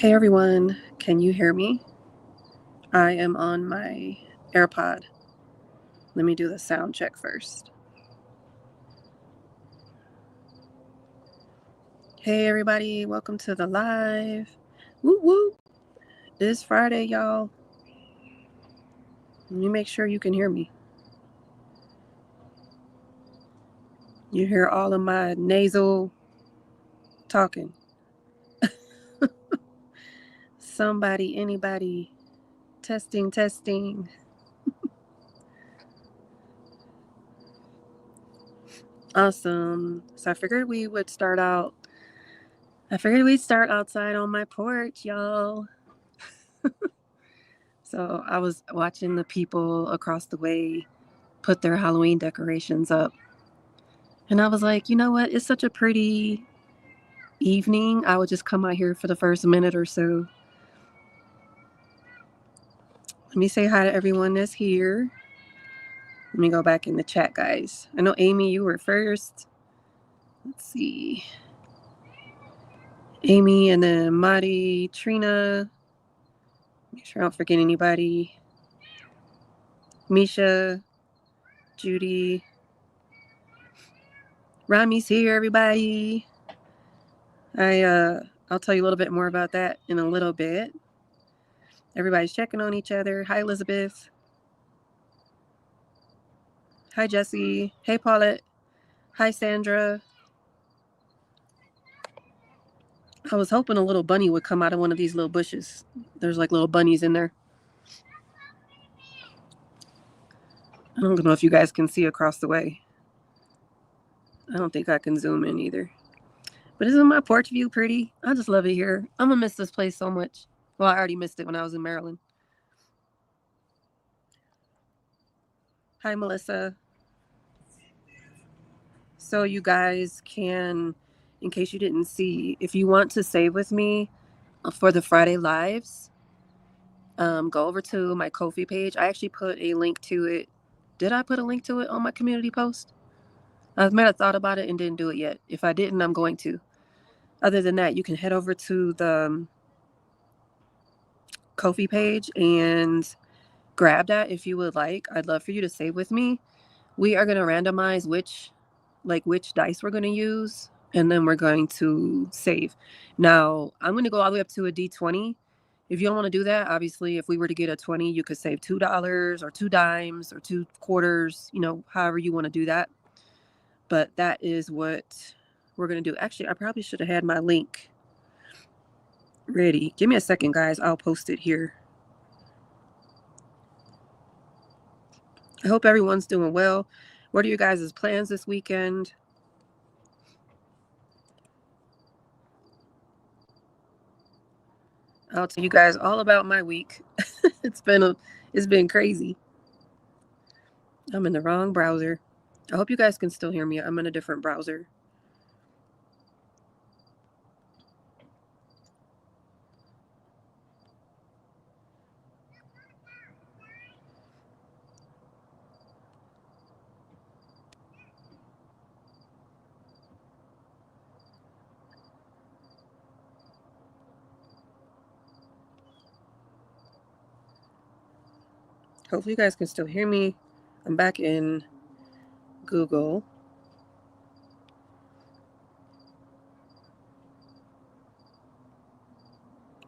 Hey everyone, can you hear me? I am on my AirPod. Let me do the sound check first. Hey everybody, welcome to the live. Woo woo! It's Friday, y'all. Let me make sure you can hear me. You hear all of my nasal talking. Somebody, anybody, testing. Awesome. So I figured we'd start outside on my porch, y'all. So I was watching the people across the way put their Halloween decorations up. And I was like, you know what? It's such a pretty evening. I would just come out here for the first minute or so. Let me say hi to everyone that's here. Let me go back in the chat, guys. I know, Amy, you were first. Let's see. Amy and then Madi, Trina. Make sure I don't forget anybody. Misha, Judy. Rami's here, everybody. I'll tell you a little bit more about that in a little bit. Everybody's checking on each other. Hi, Elizabeth. Hi, Jesse. Hey, Paulette. Hi, Sandra. I was hoping a little bunny would come out of one of these little bushes. There's like little bunnies in there. I don't know if you guys can see across the way. I don't think I can zoom in either. But isn't my porch view pretty? I just love it here. I'm going to miss this place so much. Well, I already missed it when I was in Maryland. Hi, Melissa. So you guys can, in case you didn't see, if you want to save with me for the Friday lives, go over to my Ko-fi page. I actually put a link to it. Did I put a link to it on my community post? I might have thought about it and didn't do it yet. If I didn't, I'm going to. Other than that, you can head over to the Ko-fi page and grab that if you would like. I'd love for you to save with me. We are going to randomize which dice we're going to use, and then we're going to save. Now, I'm going to go all the way up to a D20. If you don't want to do that, obviously, if we were to get a 20, you could save $2 or 2 dimes or 2 quarters, however you want to do that. But that is what we're going to do. Actually, I probably should have had my link ready. Give me a second, guys. I'll post it here. I hope everyone's doing well. What are you guys' plans this weekend? I'll tell you guys all about my week. It's been crazy. I'm in the wrong browser. I hope you guys can still hear me. I'm in a different browser. Hopefully you guys can still hear me. I'm back in Google.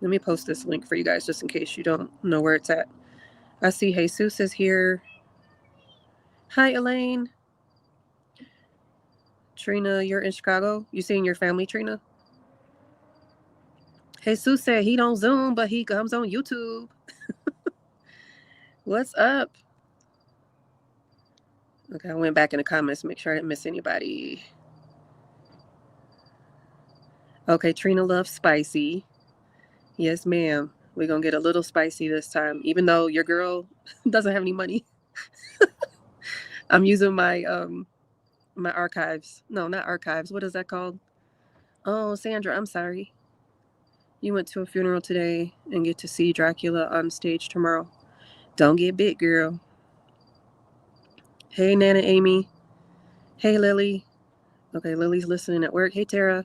Let me post this link for you guys just in case you don't know where it's at. I see Jesus is here. Hi, Elaine. Trina, you're in Chicago? You seeing your family, Trina? Jesus said he don't Zoom, but he comes on YouTube. What's up? Okay, I went back in the comments to make sure I didn't miss anybody. Okay, Trina loves spicy. Yes, ma'am. We're going to get a little spicy this time, even though your girl doesn't have any money. I'm using my my archives. No, not archives. What is that called? Oh, Sandra, I'm sorry. You went to a funeral today and get to see Dracula on stage tomorrow. Don't get bit, girl. Hey, Nana Amy. Hey, Lily. Okay, Lily's listening at work. Hey, Tara.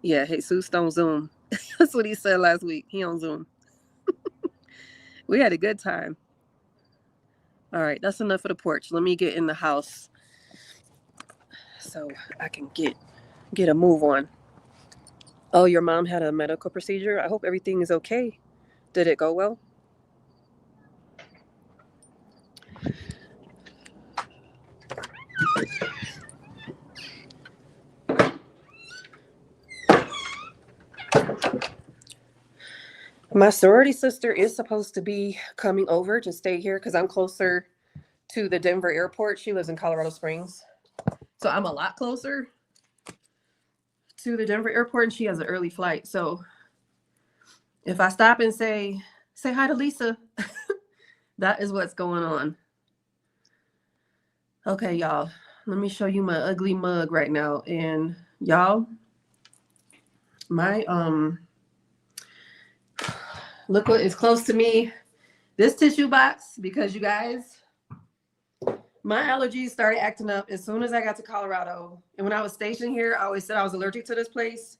Yeah, Jesus don't Zoom. That's what he said last week. He on Zoom. We had a good time. All right, that's enough of the porch. Let me get in the house so I can get a move on. Oh, your mom had a medical procedure. I hope everything is okay. Did it go well? My sorority sister is supposed to be coming over to stay here because I'm closer to the Denver airport. She lives in Colorado Springs. So I'm a lot closer to the Denver airport, and she has an early flight. So if I stop and say hi to Lisa, that is what's going on. Okay, y'all. Let me show you my ugly mug right now. And y'all, my look what is close to me. This tissue box, because you guys, my allergies started acting up as soon as I got to Colorado. And when I was stationed here, I always said I was allergic to this place.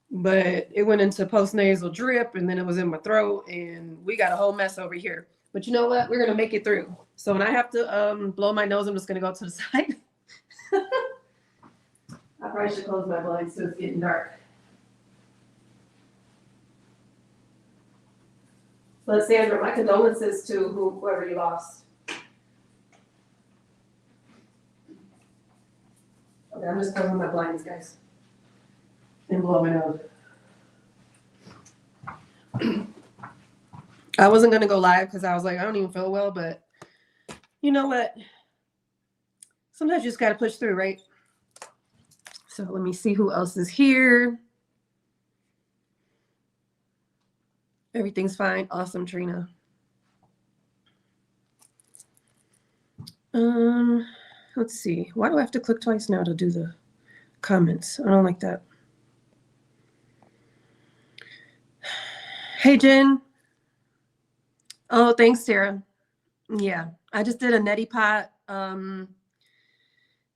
But it went into postnasal drip, and then it was in my throat, and we got a whole mess over here. But you know what? We're going to make it through. So when I have to blow my nose, I'm just going to go to the side. I probably should close my blinds so it's getting dark. But Sandra, my condolences to whoever you lost. Okay, I'm just closing my blinds, guys. And blow my nose. I wasn't going to go live because I was like, I don't even feel well, but you know what? Sometimes you just got to push through, right? So let me see who else is here. Everything's fine. Awesome, Trina. Let's see. Why do I have to click twice now to do the comments? I don't like that. Hey, Jen. Oh, thanks, Sarah. Yeah, I just did a neti pot.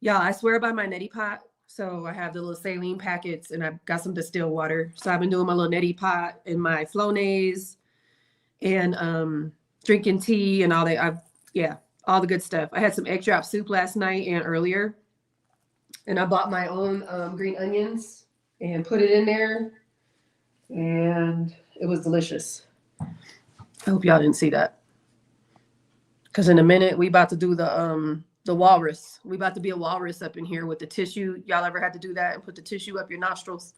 Yeah, I swear by my neti pot. So I have the little saline packets, and I've got some distilled water. So I've been doing my little neti pot and my Flonase and drinking tea and all that. All the good stuff. I had some egg drop soup last night and earlier, and I bought my own green onions and put it in there, and it was delicious. I hope y'all didn't see that, because in a minute we about to do the walrus. We about to be a walrus up in here with the tissue. Y'all ever had to do that and put the tissue up your nostrils?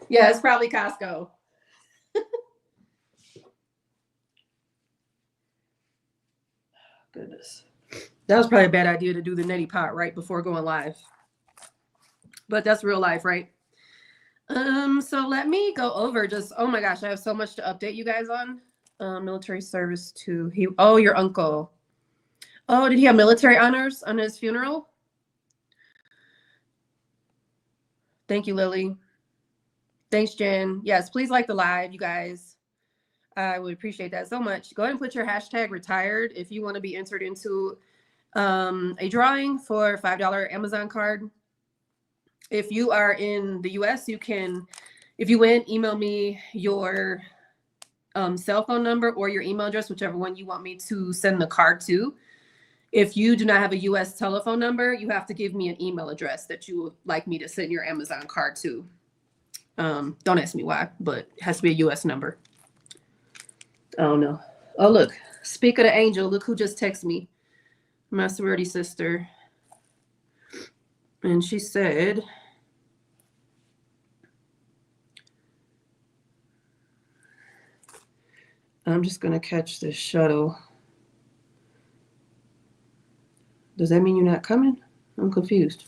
Yeah, it's probably Costco. Goodness. That was probably a bad idea to do the neti pot right before going live. But that's real life, right? So let me go over just, oh my gosh, I have so much to update you guys on. Military service to, your uncle. Oh, did he have military honors on his funeral? Thank you, Lily. Thanks, Jen. Yes, please like the live, you guys. I would appreciate that so much. Go ahead and put your hashtag retired if you want to be entered into a drawing for a $5 Amazon card. If you are in the US, you can, if you win, email me your cell phone number or your email address, whichever one you want me to send the card to. If you do not have a US telephone number, you have to give me an email address that you would like me to send your Amazon card to. Don't ask me why, but it has to be a US number. I don't know. Oh, look. Speak of the angel. Look who just texted me. My sorority sister. And she said, I'm just going to catch this shuttle. Does that mean you're not coming? I'm confused.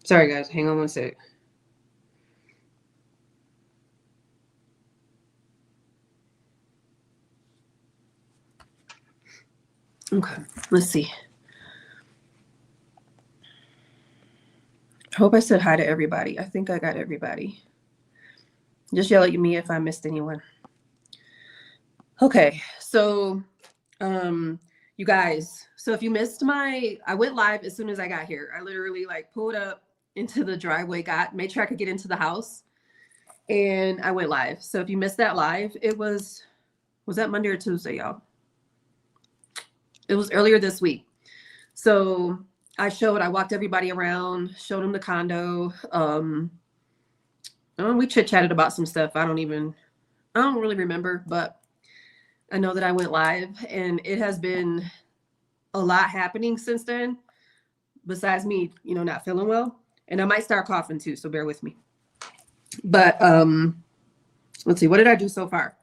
Sorry, guys. Hang on one sec. Okay, let's see. I hope I said hi to everybody. I think I got everybody. Just yell at me if I missed anyone. Okay, so You guys, so if you missed I went live as soon as I got here. I literally like pulled up into the driveway, made sure I could get into the house, and I went live. So if you missed that live, was that Monday or Tuesday, y'all? It was earlier this week. So I walked everybody around, showed them the condo. We chit-chatted about some stuff. I don't really remember, but I know that I went live, and it has been a lot happening since then, besides me, not feeling well. And I might start coughing too, so bear with me. But let's see, what did I do so far?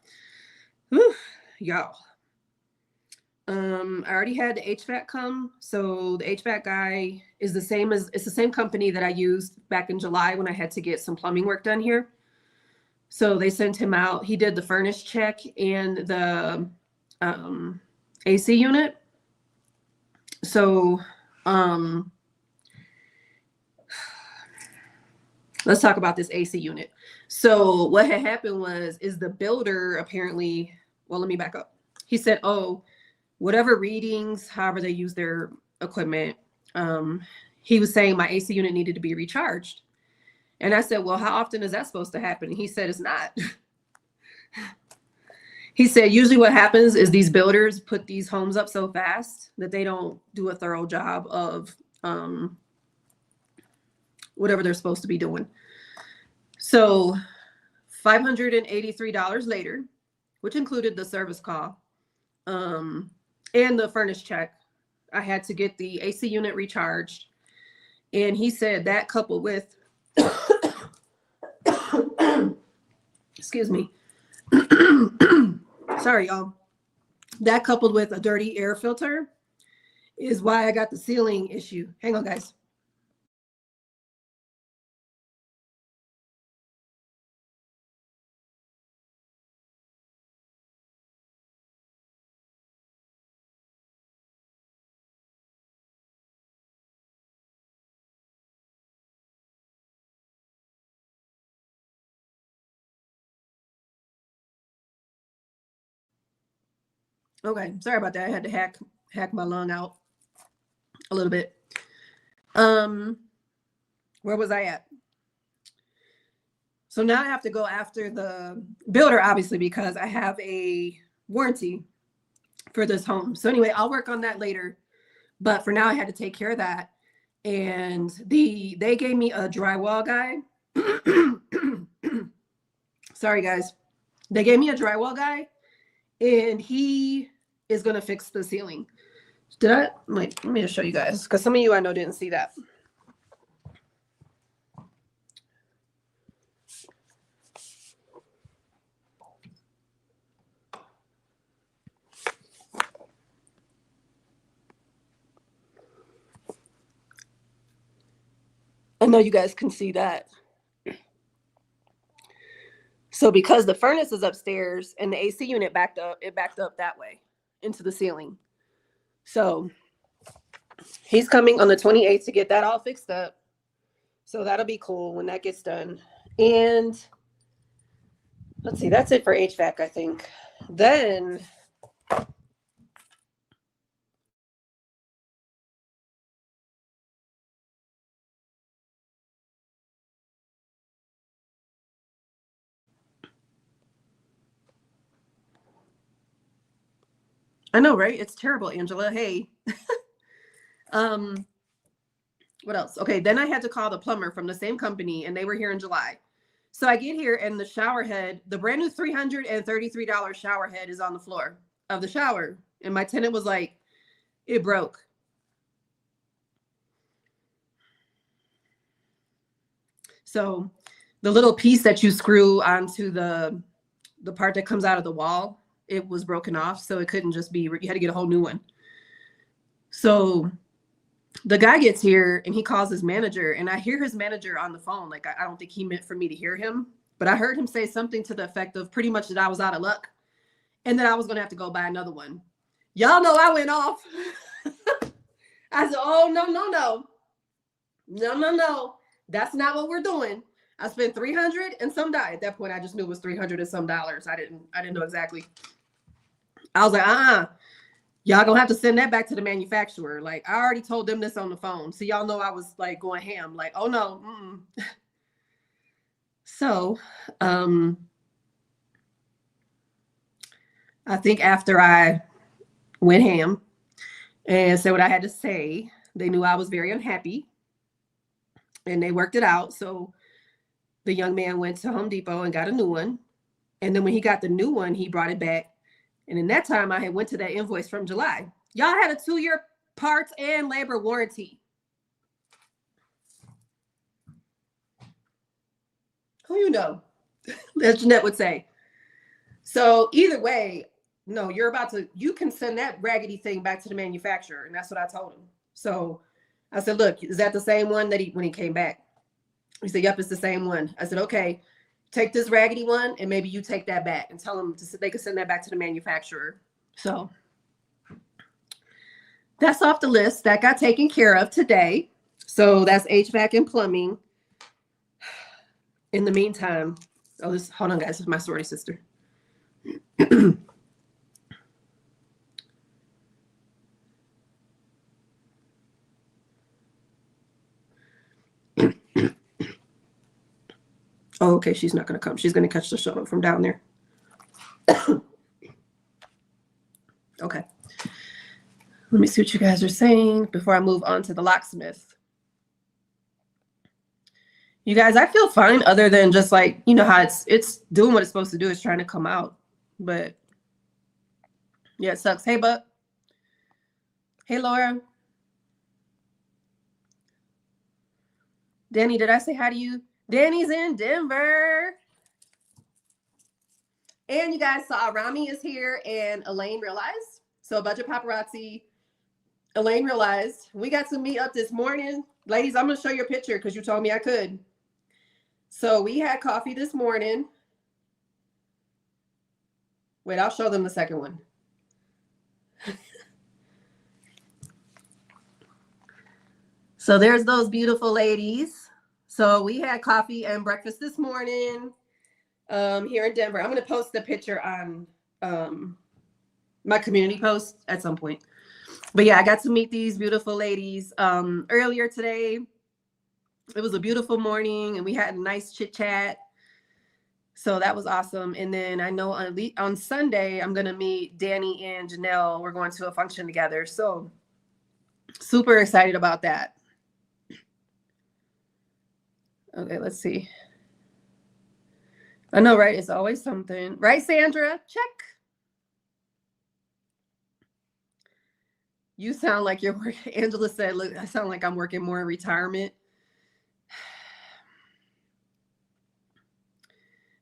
Whew, y'all. I already had the HVAC come. So the HVAC guy is it's the same company that I used back in July when I had to get some plumbing work done here. So they sent him out. He did the furnace check and the AC unit. So let's talk about this AC unit. So what had happened is the builder apparently, well, let me back up. He said, oh, whatever readings, however they use their equipment, he was saying my AC unit needed to be recharged. And I said, well, how often is that supposed to happen? And he said, it's not. He said, usually what happens is these builders put these homes up so fast that they don't do a thorough job of whatever they're supposed to be doing. So $583 later, which included the service call and the furnace check, I had to get the AC unit recharged. And he said that coupled with, excuse me, sorry, y'all. That coupled with a dirty air filter is why I got the ceiling issue. Hang on, guys. Okay, sorry about that. I had to hack my lung out a little bit. Where was I at? So now I have to go after the builder, obviously, because I have a warranty for this home. So anyway, I'll work on that later. But for now, I had to take care of that. And they gave me a drywall guy. Sorry, guys. They gave me a drywall guy, and he is going to fix the ceiling. Let me just show you guys, because some of you I know didn't see that. I know you guys can see that. So because the furnace is upstairs and the AC unit backed up that way into the ceiling. So he's coming on the 28th to get that all fixed up. So that'll be cool when that gets done. And let's see, that's it for HVAC, I think. Then I know, right? It's terrible, Angela. Hey. What else? Okay, then I had to call the plumber from the same company, and they were here in July. So I get here, and the shower head, the brand new $333 shower head is on the floor of the shower. And my tenant was like, it broke. So the little piece that you screw onto the part that comes out of the wall, it was broken off. So it couldn't just be, you had to get a whole new one. So the guy gets here and he calls his manager, and I hear his manager on the phone. Like, I don't think he meant for me to hear him, but I heard him say something to the effect of pretty much that I was out of luck and that I was going to have to go buy another one. Y'all know I went off. I said, oh, no. That's not what we're doing. I spent $300 and some dollars. At that point, I just knew it was $300 and some dollars. I didn't know exactly. I was like, Y'all gonna have to send that back to the manufacturer. Like, I already told them this on the phone. So y'all know I was like going ham. Like, oh no. So, I think after I went ham and said what I had to say, they knew I was very unhappy and they worked it out. So the young man went to Home Depot and got a new one. And then when he got the new one, he brought it back. And in that time, I had went to that invoice from July. Y'all had a 2-year parts and labor warranty. Who you know? As Jeanette would say. So either way, no, you can send that raggedy thing back to the manufacturer. And that's what I told him. So I said, look, is that the same one that when he came back? He said, yep, it's the same one. I said, okay, take this raggedy one and maybe you take that back and tell them they can send that back to the manufacturer. So that's off the list. That got taken care of today. So that's HVAC and plumbing. In the meantime, hold on, guys. This is my sorority sister. Oh, okay. She's not going to come. She's going to catch the shuttle from down there. Okay. Let me see what you guys are saying before I move on to the locksmith. You guys, I feel fine other than just like, you know how it's doing what it's supposed to do. It's trying to come out. But yeah, it sucks. Hey, Buck. Hey, Laura. Dani, did I say hi to you? Dani's in Denver. And you guys saw Rami is here and Elaine realized. So Budget Paparazzi, Elaine realized we got to meet up this morning. Ladies, I'm going to show you a picture because you told me I could. So we had coffee this morning. Wait, I'll show them the second one. So there's those beautiful ladies. So we had coffee and breakfast this morning here in Denver. I'm going to post the picture on my community post at some point. But yeah, I got to meet these beautiful ladies earlier today. It was a beautiful morning and we had a nice chit chat. So that was awesome. And then I know on Sunday, I'm going to meet Dani and Janelle. We're going to a function together. So super excited about that. Okay, let's see. I know, right? It's always something. Right, Sandra? Check. You sound like you're working. Angela said, look, I sound like I'm working more in retirement.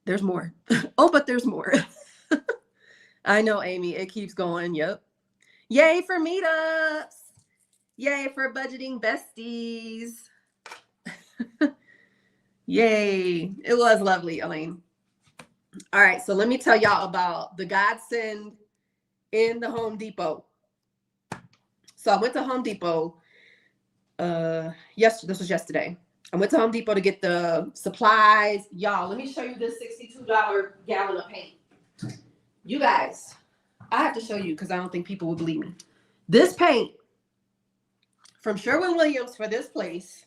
There's more. Oh, but there's more. I know, Amy. It keeps going. Yep. Yay for meetups. Yay for budgeting besties. Yay. It was lovely, Elaine. All right. So let me tell y'all about the godsend in the Home Depot. So I went to Home Depot. This was yesterday. I went to Home Depot to get the supplies. Y'all, let me show you this $62 gallon of paint. You guys, I have to show you because I don't think people will believe me. This paint from Sherwin-Williams for this place,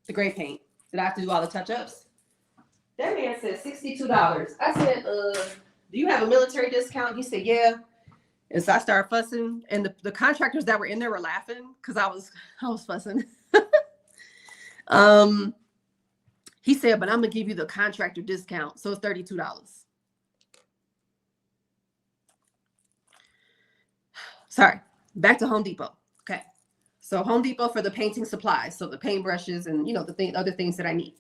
the gray paint that I have to do all the touch-ups. That man said $62. I said, do you have a military discount? He said, yeah. And so I started fussing, and the contractors that were in there were laughing because I was fussing. He said, but I'm gonna give you the contractor discount, so it's $32. Sorry, back to Home Depot. Okay, so Home Depot for the painting supplies, so the paintbrushes and the other things that I need.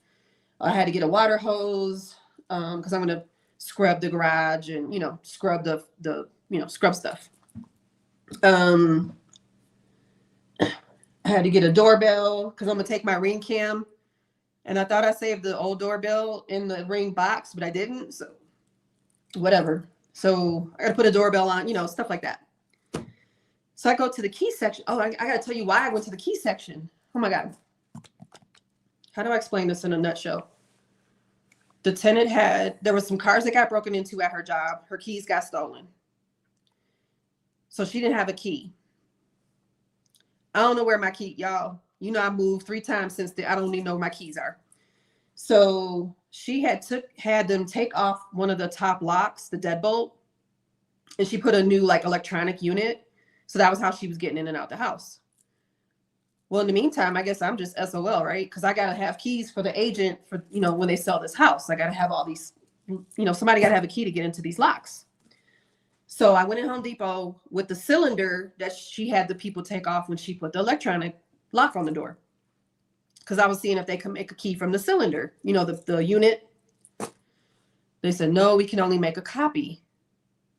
I had to get a water hose because I'm gonna scrub the garage and scrub the scrub stuff. I had to get a doorbell because I'm gonna take my Ring cam, and I thought I saved the old doorbell in the Ring box, but I didn't. So whatever. So I gotta put a doorbell on, stuff like that. So I go to the key section. Oh, I gotta tell you why I went to the key section. Oh my God. How do I explain this in a nutshell? The tenant there was some cars that got broken into at her job. Her keys got stolen. So she didn't have a key. I don't know where my key, y'all. You know, I moved 3 times since I don't even know where my keys are. So she had them take off one of the top locks, the deadbolt, and she put a new like electronic unit. So that was how she was getting in and out the house. Well, in the meantime, I guess I'm just SOL, right? Because I got to have keys for the agent for, you know, when they sell this house. I got to have all these, you know, somebody got to have a key to get into these locks. So I went in Home Depot with the cylinder that she had the people take off when she put the electronic lock on the door. Because I was seeing if they could make a key from the cylinder, you know, the unit. They said, no, we can only make a copy.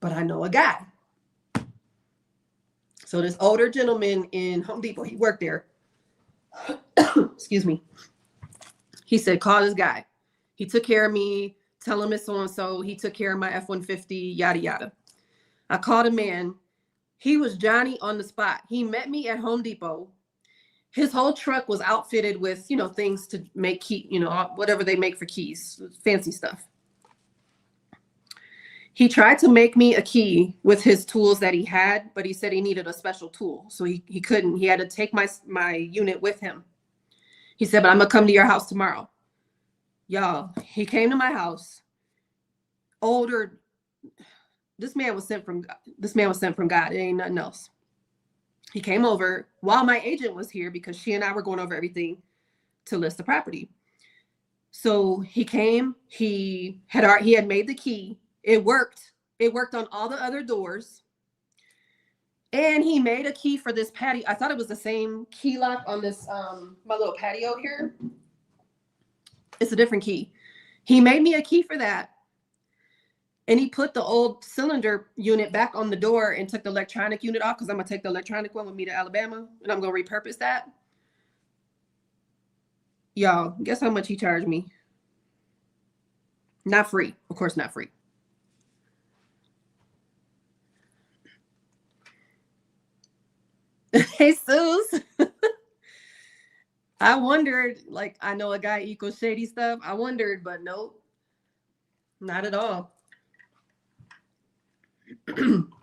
But I know a guy. So this older gentleman in Home Depot, he worked there. Excuse me. He said, call this guy. He took care of me. Tell him it's so-and-so. He took care of my F-150, yada, yada. I called a man. He was Johnny on the spot. He met me at Home Depot. His whole truck was outfitted with, you know, things to make key, you know, whatever they make for keys, fancy stuff. He tried to make me a key with his tools that he had, but he said he needed a special tool. So he couldn't. He had to take my unit with him. He said, but I'm going to come to your house tomorrow. Y'all, he came to my house. Older. This man was sent from God. It ain't nothing else. He came over while my agent was here because she and I were going over everything to list the property. So he came, he had made the key. It worked. It worked on all the other doors. And he made a key for this patio. I thought it was the same key lock on this, my little patio here. It's a different key. He made me a key for that. And he put the old cylinder unit back on the door and took the electronic unit off because I'm going to take the electronic one with me to Alabama and I'm going to repurpose that. Y'all, guess how much he charged me? Not free. Of course, not free. Hey, Suze. I wondered, like, I know a guy equals shady stuff. I wondered, but nope, not at all.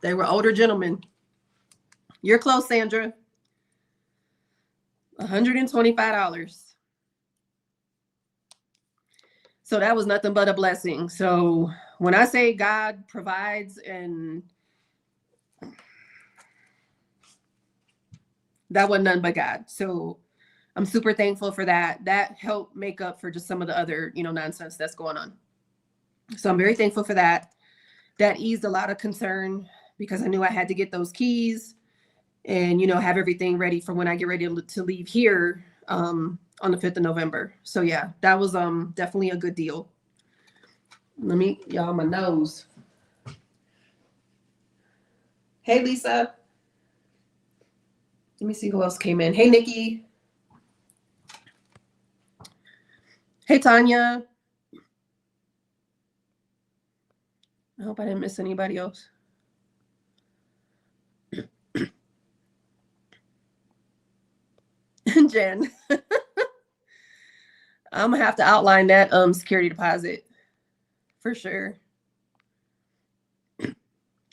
They were older gentlemen. You're close, Sandra. $125. So that was nothing but a blessing. So when I say God provides, and that wasn't none but God. So I'm super thankful for that. That helped make up for just some of the other, you know, nonsense that's going on. So I'm very thankful for that. That eased a lot of concern because I knew I had to get those keys and, you know, have everything ready for when I get ready to leave here on the 5th of November. So yeah, that was definitely a good deal. Let me, y'all, my nose. Hey, Lisa. Let me see who else came in. Hey, Nikki. Hey, Tanya. I hope I didn't miss anybody else. Jen. I'm going to have to outline that security deposit for sure.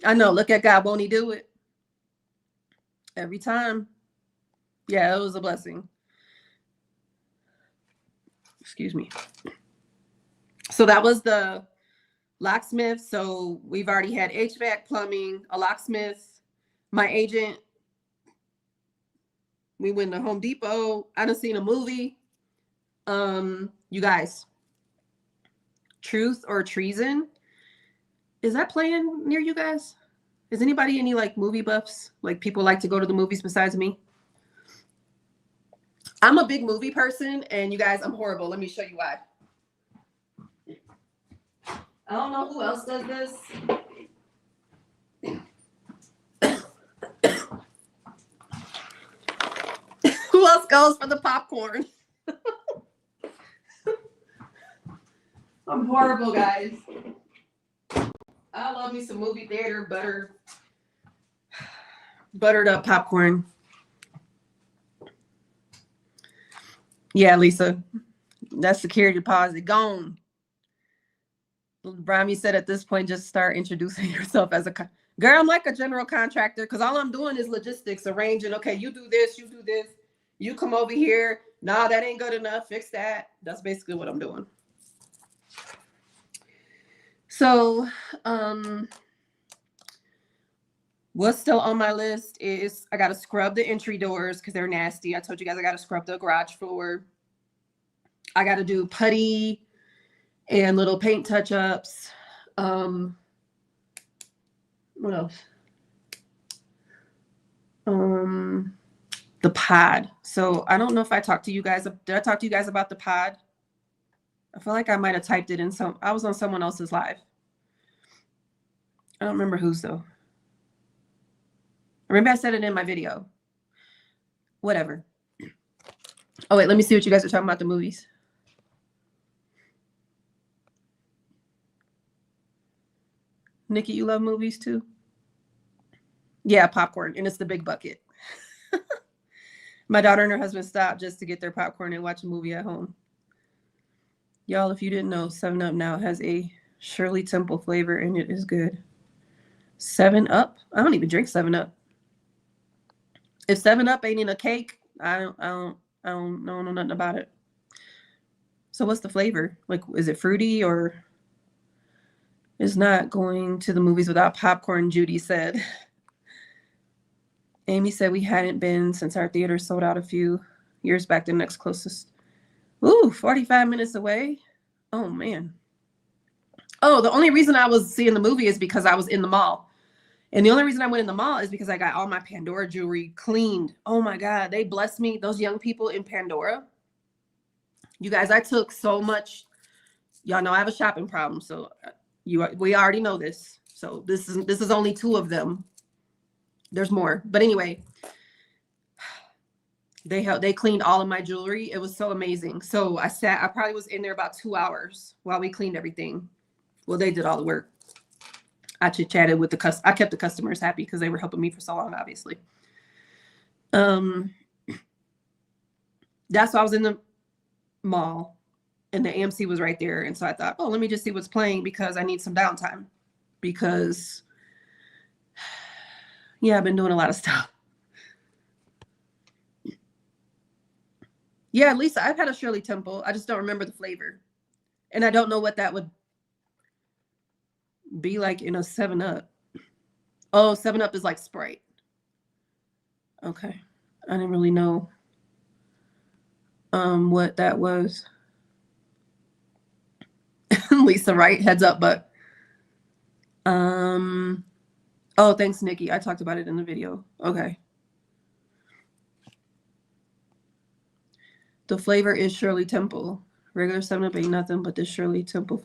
I know. Look at God. Won't he do it? Every time. Yeah, it was a blessing. Excuse me. So that was the locksmith. So we've already had HVAC, plumbing, a locksmith, my agent. We went to Home Depot. I done seen a movie. You guys, Truth or Treason. Is that playing near you guys? Is anybody any like movie buffs? Like people like to go to the movies besides me? I'm a big movie person, and you guys, I'm horrible. Let me show you why. I don't know who else does this. Who else goes for the popcorn? I'm horrible, guys. I love me some movie theater buttered up popcorn. Yeah, Lisa, that's security deposit gone. Brahmi said at this point, just start introducing yourself as a Girl, I'm like a general contractor because all I'm doing is logistics, arranging. Okay, you do this, you do this. You come over here. Nah, that ain't good enough. Fix that. That's basically what I'm doing. So, what's still on my list is I got to scrub the entry doors because they're nasty. I told you guys I got to scrub the garage floor. I got to do putty and little paint touch-ups. What else? The pod. So I don't know if I talked to you guys. Did I talk to you guys about the pod? I feel like I might have typed it in I was on someone else's live. I don't remember whose though. I remember I said it in my video. Whatever. Oh wait, let me see what you guys are talking about the movies. Nikki, you love movies too? Yeah, popcorn, and it's the big bucket. My daughter and her husband stopped just to get their popcorn and watch a movie at home. Y'all, if you didn't know, 7-Up now has a Shirley Temple flavor, and it is good. 7-Up? I don't even drink 7-Up. If 7-Up ain't in a cake, I don't know nothing about it. So what's the flavor? Like, is it fruity or is not going to the movies without popcorn, Judy said. Amy said we hadn't been since our theater sold out a few years back. The next closest. Ooh, 45 minutes away. Oh, man. Oh, the only reason I was seeing the movie is because I was in the mall. And the only reason I went in the mall is because I got all my Pandora jewelry cleaned. Oh, my God. They blessed me. Those young people in Pandora. You guys, I took so much. Y'all know I have a shopping problem. So we already know this. So this is only 2 of them. There's more. But anyway, they cleaned all of my jewelry. It was so amazing. So I probably was in there about 2 hours while we cleaned everything. Well, they did all the work. I chit-chatted with I kept the customers happy because they were helping me for so long, obviously. That's why I was in the mall and the AMC was right there. And so I thought, oh, let me just see what's playing because I need some downtime because yeah, I've been doing a lot of stuff. Yeah, Lisa, I've had a Shirley Temple. I just don't remember the flavor. And I don't know what that would be like in a 7-Up. Oh, 7-Up is like Sprite. Okay. I didn't really know what that was. Lisa, right? Heads up, but oh, thanks, Nikki. I talked about it in the video. Okay. The flavor is Shirley Temple. Regular 7-Up ain't nothing but this Shirley Temple.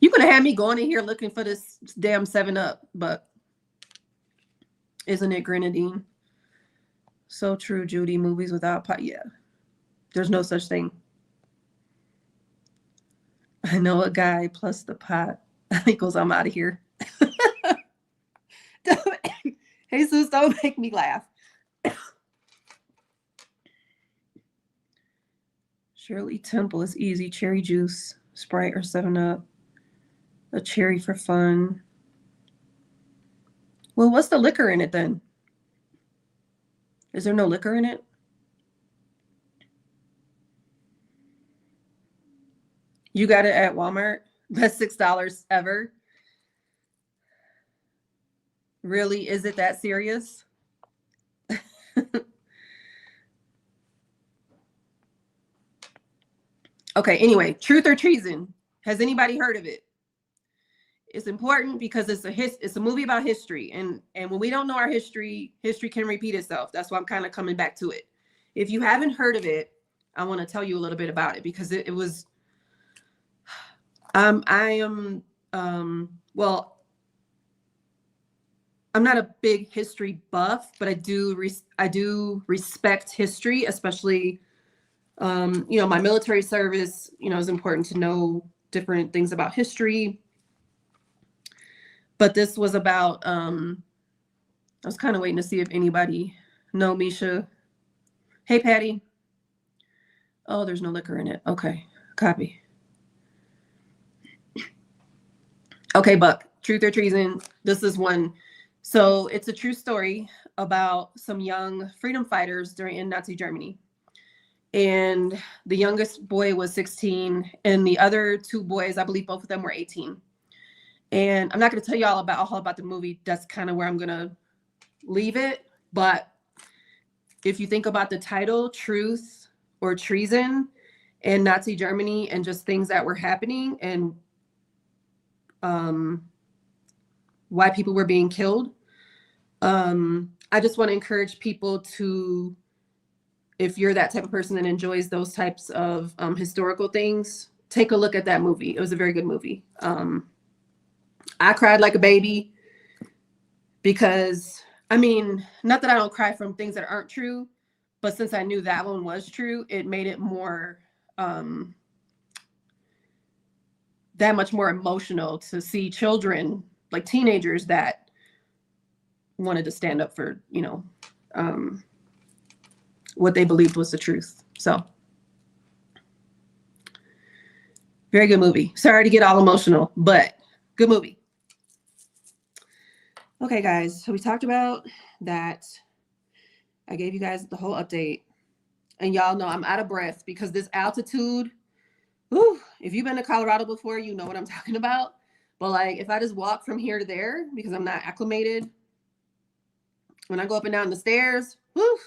You could have had me going in here looking for this damn 7-Up, but isn't it grenadine? So true, Judy. Movies without pot. Yeah. There's no such thing. I know a guy plus the pot. Equals I'm out of here. Jesus, don't make me laugh. Shirley Temple is easy. Cherry juice, Sprite or 7-Up. A cherry for fun. Well, what's the liquor in it then? Is there no liquor in it? You got it at Walmart? Best $6 ever. Really? Is it that serious? Okay, anyway, Truth or Treason. Has anybody heard of it? It's important because it's a movie about history. And when we don't know our history can repeat itself. That's why I'm kind of coming back to it. If you haven't heard of it, I want to tell you a little bit about it because it was well, I'm not a big history buff, but I do respect history, especially my military service, is important to know different things about history. But this was about I was kind of waiting to see if anybody know Misha. Hey, Patty. Oh, there's no liquor in it. Okay, copy. Okay, Buck, Truth or Treason. This is one. So it's a true story about some young freedom fighters in Nazi Germany. And the youngest boy was 16, and the other two boys, I believe both of them were 18. And I'm not going to tell you all about the movie. That's kind of where I'm going to leave it. But if you think about the title, Truth or Treason, in Nazi Germany, and just things that were happening, and why people were being killed, I just want to encourage people to, if you're that type of person that enjoys those types of historical things, take a look at that movie. It was a very good movie. I cried like a baby because, I mean, not that I don't cry from things that aren't true, but since I knew that one was true, it made it more, that much more emotional to see children, like teenagers, that wanted to stand up for, you know, what they believed was the truth. So, very good movie. Sorry to get all emotional, but good movie. Okay, guys, so we talked about that. I gave you guys the whole update. And y'all know I'm out of breath because this altitude, whew, if you've been to Colorado before, you know what I'm talking about. But like, if I just walk from here to there, because I'm not acclimated, when I go up and down the stairs, whew.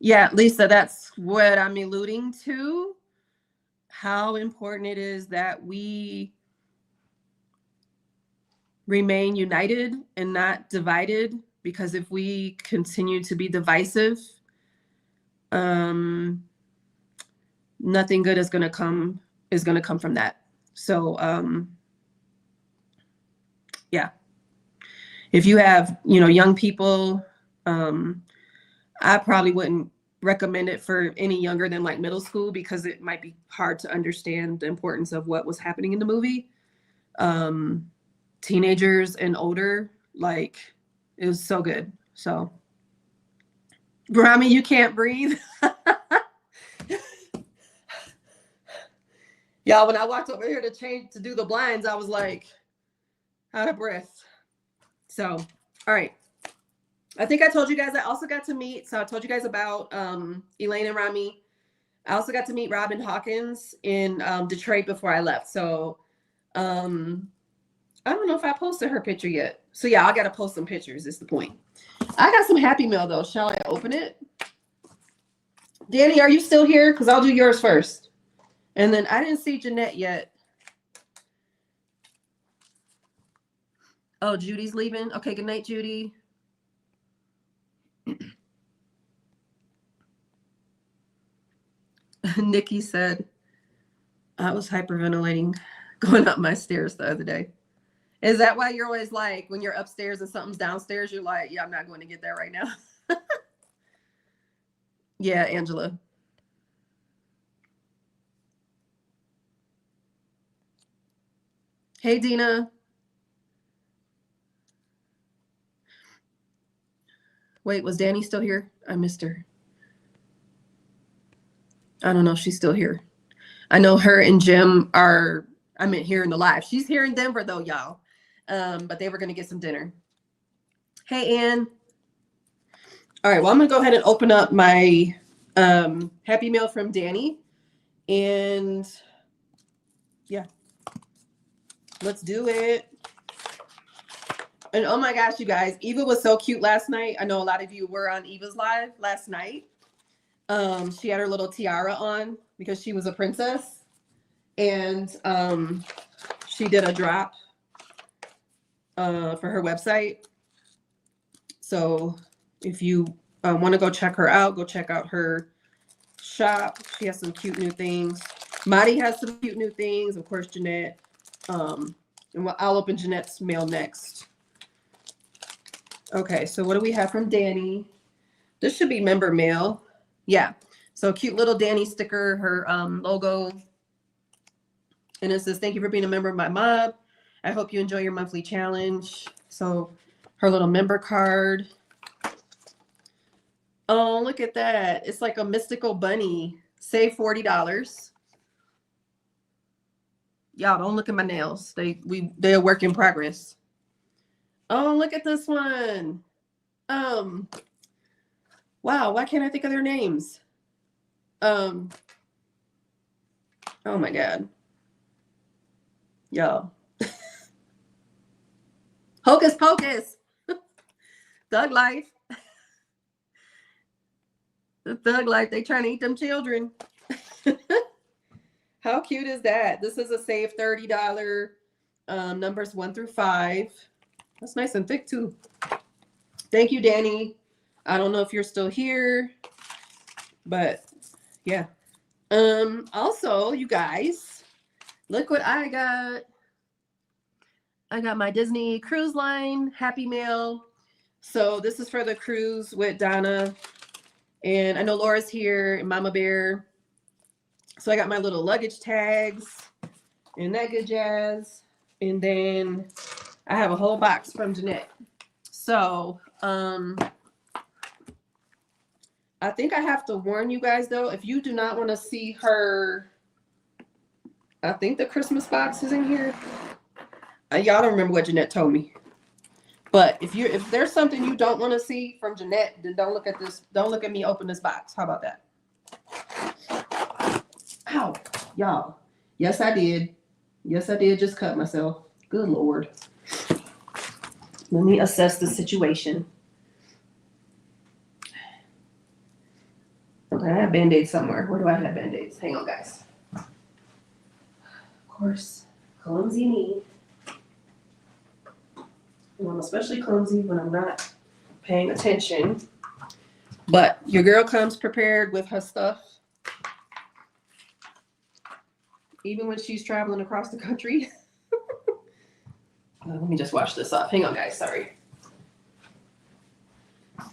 Yeah, Lisa, that's what I'm alluding to. How important it is that we remain united and not divided, because if we continue to be divisive, nothing good is going to come from that. So yeah, if you have, you know, young people, I probably wouldn't recommend it for any younger than like middle school, because it might be hard to understand the importance of what was happening in the movie. Teenagers and older, like, it was so good. So, Brahmi, you can't breathe. Y'all, when I walked over here to do the blinds, I was like out of breath. So, all right. I think I told you guys I also got to meet, so I told you guys about Elaine and Rami. I also got to meet Robin Hawkins in Detroit before I left. So I don't know if I posted her picture yet. So yeah, I got to post some pictures is the point. I got some Happy Meal though. Shall I open it? Dani, are you still here? Because I'll do yours first. And then I didn't see Jeanette yet. Oh, Judy's leaving. Okay, good night, Judy. Nikki said, I was hyperventilating going up my stairs the other day. Is that why you're always like, when you're upstairs and something's downstairs, you're like, yeah, I'm not going to get that right now? Yeah, Angela. Hey, Dina. Wait, was Dani still here? I missed her. I don't know if she's still here. I know her and Jim are, I meant here in the live. She's here in Denver though, y'all. But they were going to get some dinner. Hey, Ann. All right, well, I'm going to go ahead and open up my Happy Meal from Dani. And yeah, let's do it. And oh my gosh, you guys, Eva was so cute last night. I know a lot of you were on Eva's live last night. She had her little tiara on because she was a princess. And she did a drop for her website. So if you want to go check her out, go check out her shop. She has some cute new things. Madi has some cute new things. Of course, Jeanette. And I'll open Jeanette's mail next. Okay, so what do we have from Dani? This should be member mail. Yeah, so cute little Dani sticker, her logo. And it says, thank you for being a member of my mob. I hope you enjoy your monthly challenge. So her little member card. Oh, look at that. It's like a mystical bunny. Save $40. Y'all don't look at my nails. They're a work in progress. Oh, look at this one. Wow, why can't I think of their names? Oh my God. Yo. Hocus Pocus. Thug Life. The Thug Life. They trying to eat them children. How cute is that? This is a save $30. Numbers 1 through 5. That's nice and thick too. Thank you, Dani. I don't know if you're still here, but yeah. Also, you guys, look what I got. I got my Disney Cruise Line Happy Mail. So this is for the cruise with Donna. And I know Laura's here and Mama Bear. So I got my little luggage tags and that good jazz. And then I have a whole box from Jeanette. So, I think I have to warn you guys though, if you do not want to see her, I think the Christmas box is in here. Y'all don't remember what Jeanette told me. But if there's something you don't want to see from Jeanette, then don't look at this. Don't look at me open this box. How about that? Ow, y'all. Yes, I did. Yes, I did just cut myself. Good Lord. Let me assess the situation. Okay, I have Band-Aids somewhere. Where do I have Band-Aids? Hang on, guys. Of course, clumsy me. And I'm especially clumsy when I'm not paying attention. But your girl comes prepared with her stuff. Even when she's traveling across the country. Let me just wash this off. Hang on, guys. Sorry.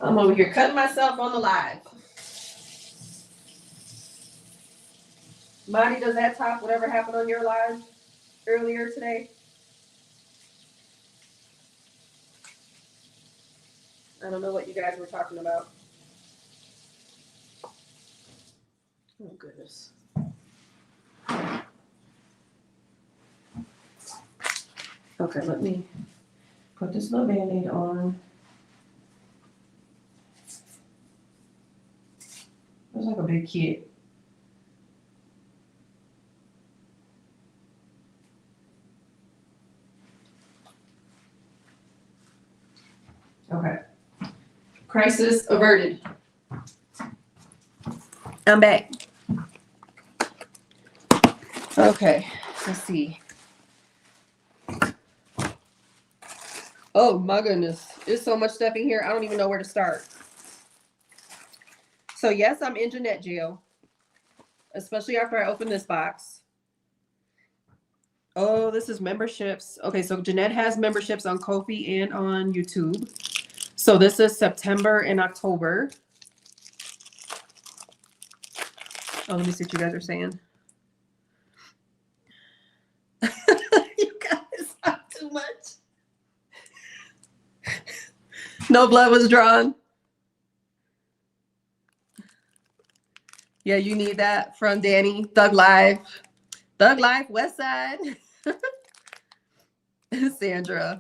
I'm over here cutting myself on the live. Monty, does that top whatever happened on your live earlier today? I don't know what you guys were talking about. Oh, goodness. Okay, let me put this little Band-Aid on. Looks like a big kid. Okay. Crisis averted. I'm back. Okay, let's see. Oh my goodness. There's so much stuff in here. I don't even know where to start. So yes, I'm in Jeanette jail. Especially after I open this box. Oh, this is memberships. Okay, so Jeanette has memberships on Ko-fi and on YouTube. So this is September and October. Oh, let me see what you guys are saying. You guys are too much. No blood was drawn. Yeah, you need that from Dani. Thug Life. Thug Life, West Side. Sandra.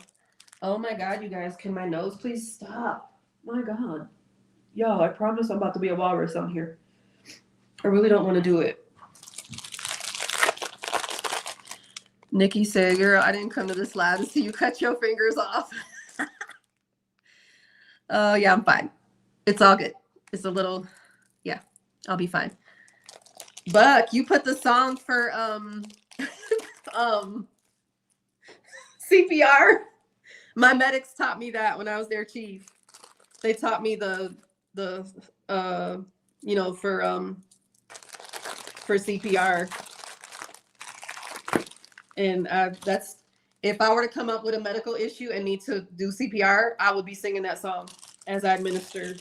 Oh my God, you guys, can my nose please stop? My God. Yo, I promise I'm about to be a walrus on here. I really don't want to do it. Nikki said, girl, I didn't come to this live to see you cut your fingers off. Oh, yeah, I'm fine. It's all good. It's a little, yeah, I'll be fine. Buck, you put the song for CPR. My medics taught me that when I was their chief. They taught me the you know, for CPR. And that's, if I were to come up with a medical issue and need to do CPR, I would be singing that song as I administer.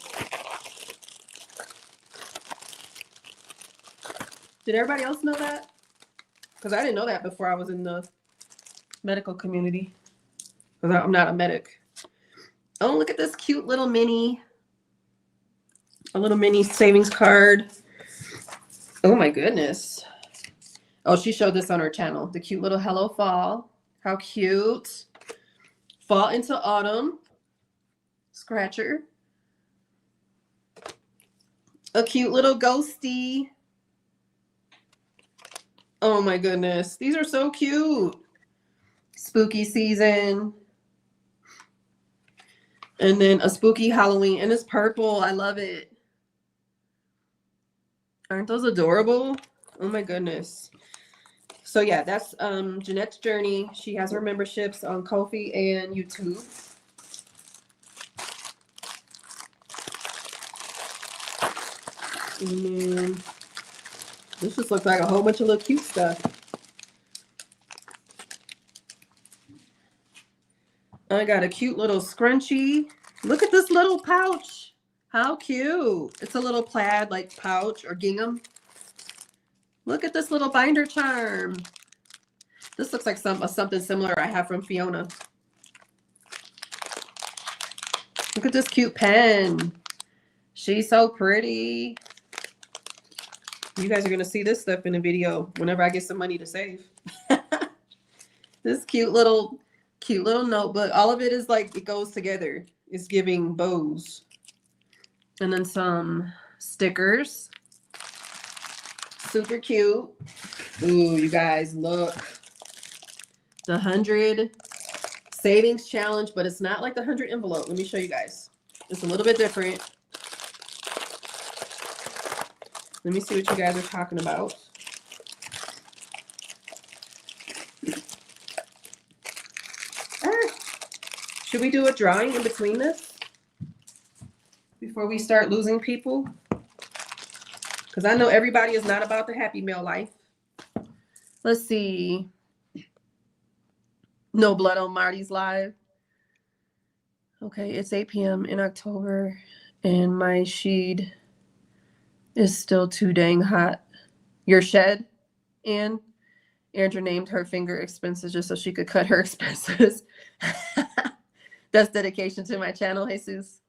Did everybody else know that? Because I didn't know that before I was in the medical community. Because I'm not a medic. Oh, look at this cute little mini. A little mini savings card. Oh my goodness. Oh, she showed this on her channel. The cute little Hello Fall. How cute. Fall into Autumn scratcher. A cute little ghosty. Oh my goodness. These are so cute. Spooky season. And then a spooky Halloween. And it's purple. I love it. Aren't those adorable? Oh my goodness. So yeah, that's Jeanette's journey. She has her memberships on Ko-fi and YouTube. And then this just looks like a whole bunch of little cute stuff. I got a cute little scrunchie. Look at this little pouch. How cute. It's a little plaid like pouch or gingham. Look at this little binder charm. This looks like something similar I have from Fiona. Look at this cute pen. She's so pretty. You guys are going to see this stuff in the video whenever I get some money to save. This cute little notebook. All of it is like, it goes together. It's giving bows. And then some stickers. Super cute. Ooh, you guys, look. The 100 savings challenge, but it's not like the 100 envelope. Let me show you guys. It's a little bit different. Let me see what you guys are talking about. Should we do a drawing in between this? Before we start losing people? Because I know everybody is not about the happy mail life. Let's see. No blood on Marty's live. Okay, it's 8 p.m. in October, and my sheet is still too dang hot. Your shed, and Andra named her finger expenses just so she could cut her expenses. That's dedication to my channel, Jesus.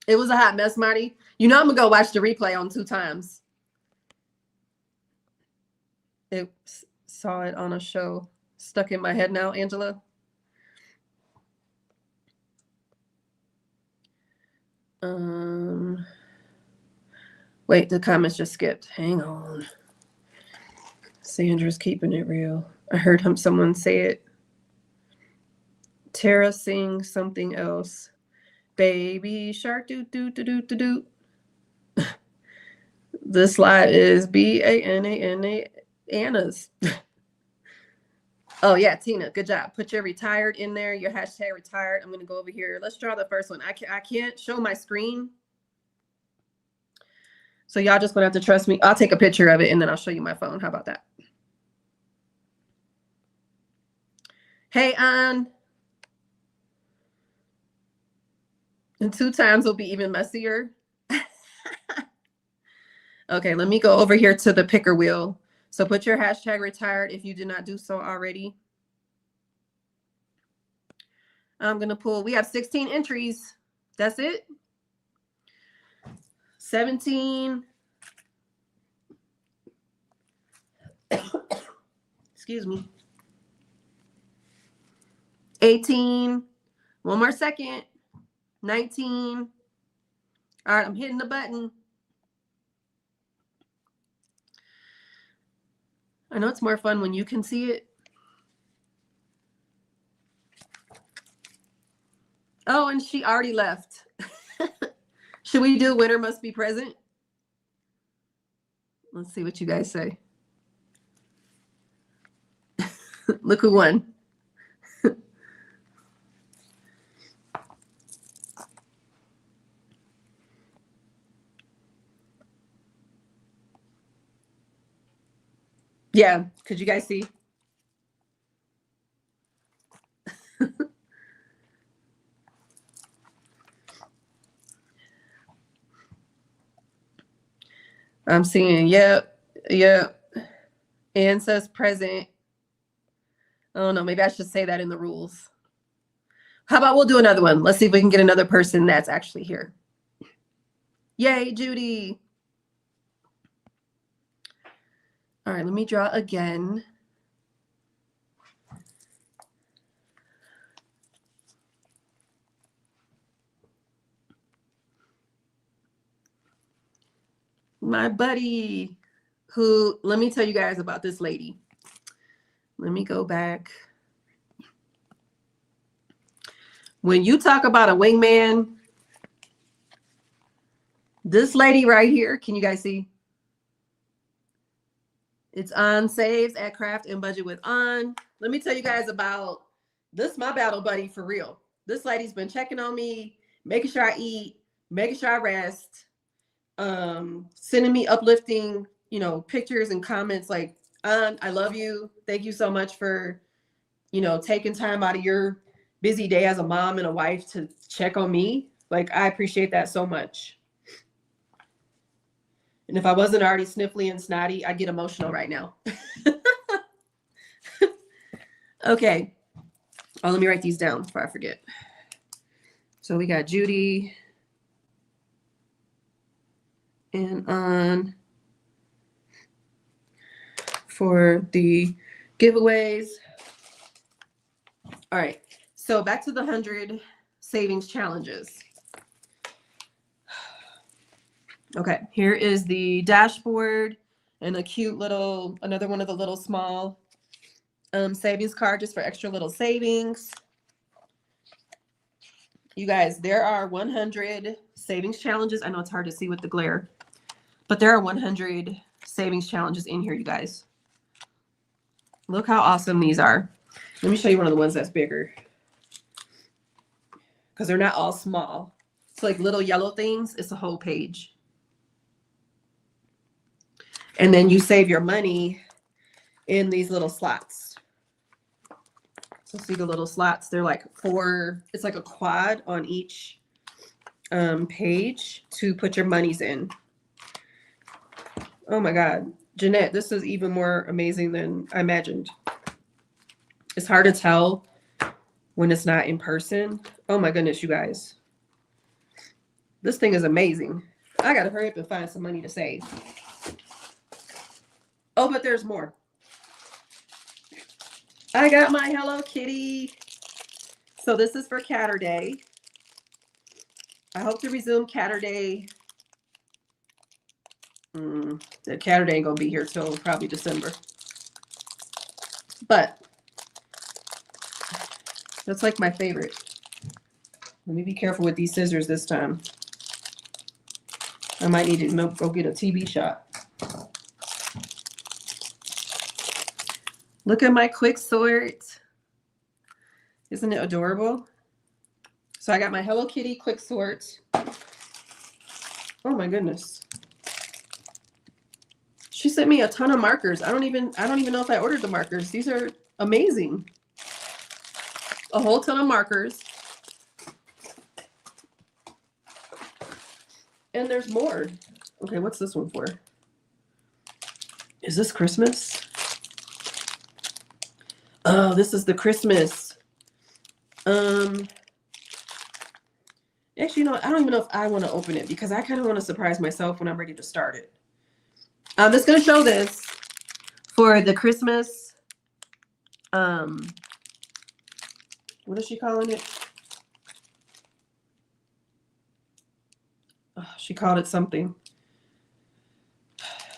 It was a hot mess, Marty. You know I'm going to go watch the replay on 2 times. It saw it on a show. Stuck in my head now, Angela. Wait, the comments just skipped. Hang on. Sandra's keeping it real. I heard someone say it. Tara sing something else. Baby shark doo doo doo doo doo doo. This live is BANANA Anna's. Oh yeah, Tina, good job. Put your retired in there, your hashtag retired. I'm gonna go over here. Let's draw the first one. I can't show my screen. So y'all just gonna have to trust me. I'll take a picture of it and then I'll show you my phone. How about that? Hey, Ann. And 2 times will be even messier. Okay, let me go over here to the picker wheel. So put your hashtag retired if you did not do so already. I'm going to pull. We have 16 entries. That's it. 17. Excuse me. 18. One more second. 19. All right, I'm hitting the button. I know it's more fun when you can see it. Oh, and she already left. Should we do winner must be present? Let's see what you guys say. Look who won. Yeah, could you guys see? I'm seeing, yep. Ann says present. I don't know, maybe I should say that in the rules. How about we'll do another one? Let's see if we can get another person that's actually here. Yay, Judy. All right, let me draw again. my buddy who, let me tell you guys about this lady. Let me go back. When you talk about a wingman, this lady right here, can you guys see? It's on saves at Craft and Budget with On. Let me tell you guys about this, my battle buddy for real. This lady's been checking on me, making sure I eat, making sure I rest, sending me uplifting, pictures and comments like, I love you. Thank you so much for, taking time out of your busy day as a mom and a wife to check on me. Like, I appreciate that so much. And if I wasn't already sniffly and snotty, I'd get emotional right now. Okay. Oh, let me write these down before I forget. So we got Judy and On for the giveaways. All right. So back to the 100 savings challenges. Okay, here is the dashboard and a cute little, another one of the little small savings card just for extra little savings. You guys, there are 100 savings challenges. I know it's hard to see with the glare, but there are 100 savings challenges in here, you guys. Look how awesome these are. Let me show you one of the ones that's bigger, because they're not all small. It's like little yellow things. It's a whole page. And then you save your money in these little slots. So see the little slots? They're like 4, it's like a quad on each page to put your monies in. Oh my God. Jeanette, this is even more amazing than I imagined. It's hard to tell when it's not in person. Oh my goodness, you guys. This thing is amazing. I got to hurry up and find some money to save. Oh, but there's more. I got my Hello Kitty. So this is for Catterday. I hope to resume Catterday. The Catterday ain't gonna be here till probably December. But that's like my favorite. Let me be careful with these scissors this time. I might need to go get a TB shot. Look at my quick sort. Isn't it adorable? So I got my Hello Kitty quick sort. Oh my goodness. She sent me a ton of markers. I don't even know if I ordered the markers. These are amazing. A whole ton of markers. And there's more. Okay, what's this one for? Is this Christmas? Oh, this is the Christmas. Actually, you know what? I don't even know if I want to open it because I kind of want to surprise myself when I'm ready to start it. I'm just going to show this for the Christmas. What is she calling it? Oh, she called it something.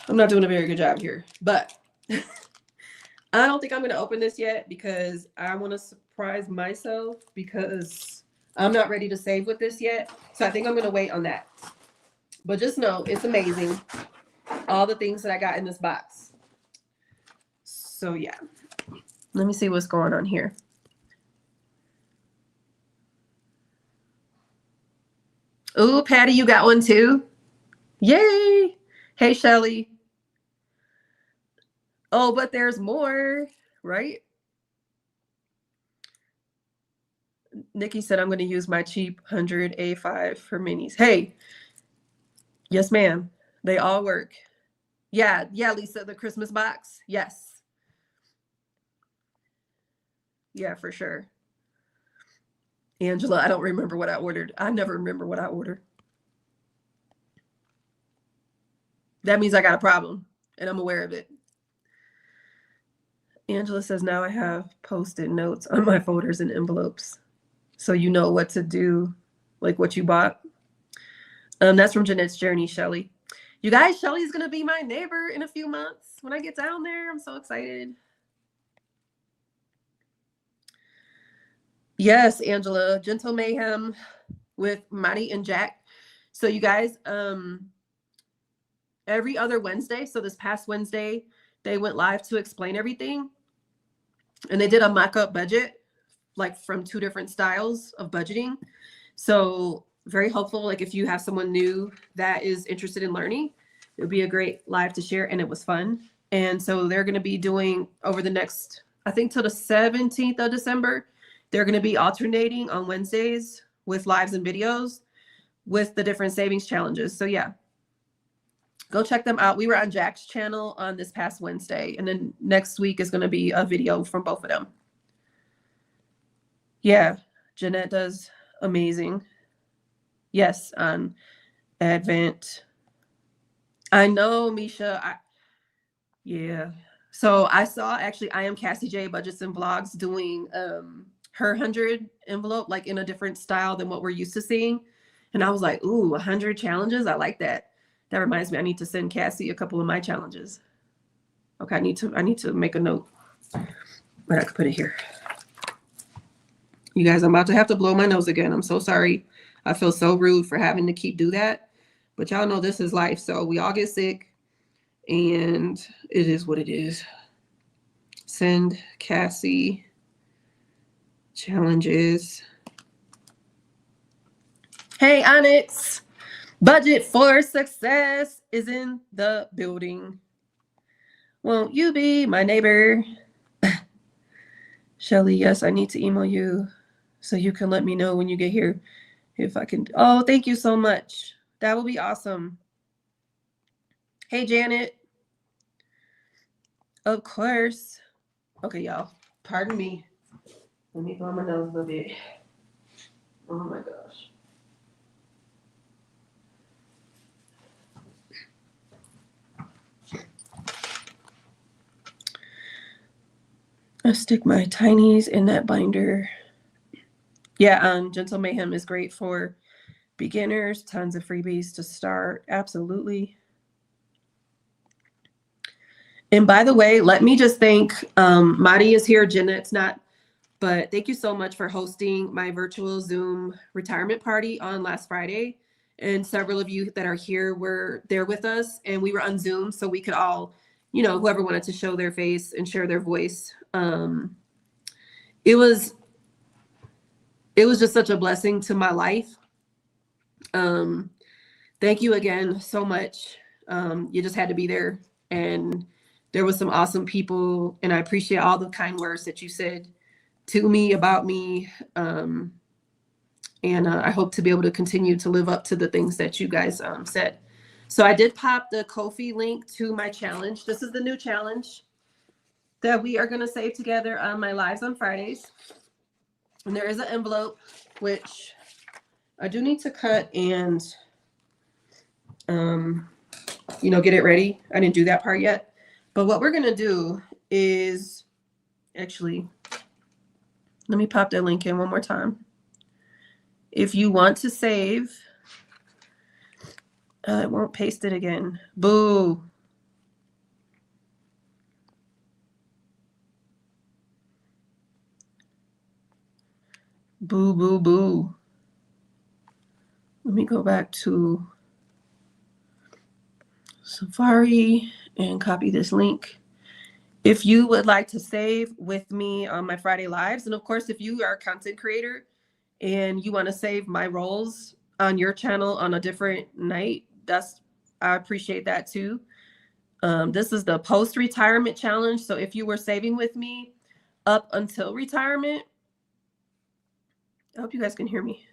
I'm not doing a very good job here, but I don't think I'm going to open this yet because I want to surprise myself because I'm not ready to save with this yet. So I think I'm going to wait on that. But just know it's amazing. All the things that I got in this box. So yeah. Let me see what's going on here. Ooh, Patty, you got one too? Yay! Hey, Shelly. Oh, but there's more, right? Nikki said I'm going to use my cheap 100 A5 for minis. Hey, yes, ma'am. They all work. Yeah, Lisa, the Christmas box. Yes. Yeah, for sure. Angela, I don't remember what I ordered. I never remember what I ordered. That means I got a problem, and I'm aware of it. Angela says, now I have Post-it notes on my folders and envelopes. So you know what to do, like what you bought. That's from Jeanette's Journey, Shelly. You guys, Shelly's going to be my neighbor in a few months when I get down there. I'm so excited. Yes, Angela, Gentle Mayhem with Maddie and Jack. So you guys, every other Wednesday, so this past Wednesday, they went live to explain everything. And they did a mock-up budget, like from 2 different styles of budgeting. So very helpful. Like if you have someone new that is interested in learning, it would be a great live to share. And it was fun. And so they're going to be doing over the next, I think till the 17th of December, they're going to be alternating on Wednesdays with lives and videos with the different savings challenges. So yeah, go check them out. We were on Jack's channel on this past Wednesday. And then next week is going to be a video from both of them. Yeah, Jeanette does amazing. Yes, on Advent. I know, Misha. Yeah. So I saw actually I am Cassie J Budgets and Vlogs doing her 100 envelope, like in a different style than what we're used to seeing. And I was like, ooh, 100 challenges. I like that. That reminds me, I need to send Cassie a couple of my challenges. Okay, I need to make a note. But I could put it here. You guys, I'm about to have to blow my nose again. I'm so sorry. I feel so rude for having to do that. But y'all know this is life. So we all get sick. And it is what it is. Send Cassie challenges. Hey, Onyx. Budget for Success is in the building. Won't you be my neighbor? Shelly, yes, I need to email you so you can let me know when you get here if I can. Oh, thank you so much. That will be awesome. Hey, Janet. Of course. Okay, y'all. Pardon me. Let me blow my nose a little bit. Oh my gosh. I'll stick my tinies in that binder. Yeah, Gentle Mayhem is great for beginners. Tons of freebies to start. Absolutely. And by the way, let me just thank, Madi is here, Jeanette's not, but thank you so much for hosting my virtual Zoom retirement party on last Friday. And several of you that are here were there with us, and we were on Zoom so we could all, you know, whoever wanted to show their face and share their voice. It was just such a blessing to my life. Thank you again so much. You just had to be there, and there was some awesome people, and I appreciate all the kind words that you said to me about me. And I hope to be able to continue to live up to the things that you guys said. So I did pop the Ko-fi link to my challenge. This is the new challenge that we are going to save together on my lives on Fridays. And there is an envelope, which I do need to cut and, you know, get it ready. I didn't do that part yet. But what we're going to do is actually, let me pop that link in one more time. If you want to save, it won't paste it again. Boo. Boo, boo, boo. Let me go back to Safari and copy this link. If you would like to save with me on my Friday lives, and of course, if you are a content creator and you want to save my roles on your channel on a different night, I appreciate that too. This is the post-retirement challenge. So if you were saving with me up until retirement, I hope you guys can hear me.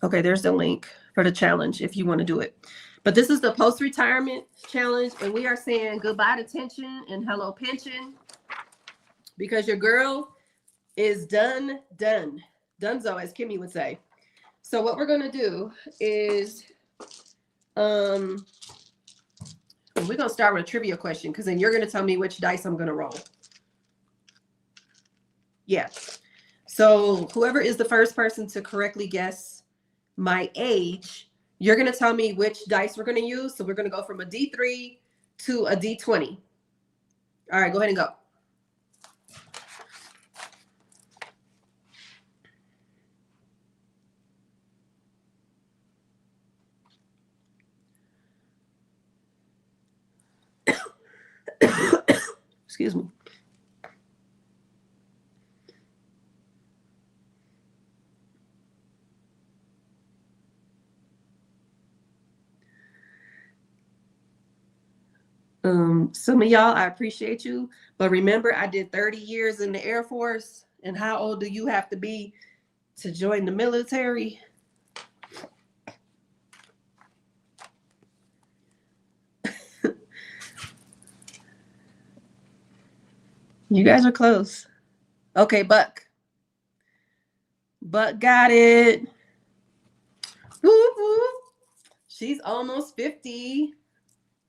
Okay, there's the link for the challenge if you want to do it. But this is the post-retirement challenge, and we are saying goodbye to tension and hello pension, because your girl is done. Dunzo, as Kimmy would say. So what we're going to do is we're going to start with a trivia question, because then you're going to tell me which dice I'm going to roll. Yeah. So whoever is the first person to correctly guess my age, you're going to tell me which dice we're going to use. So we're going to go from a D3 to a D20. All right, go ahead and go. Excuse me. Some of y'all, I appreciate you, but remember I did 30 years in the Air Force, and how old do you have to be to join the military? You guys are close. Okay, Buck. Buck got it. Whoop, whoop. She's almost 50,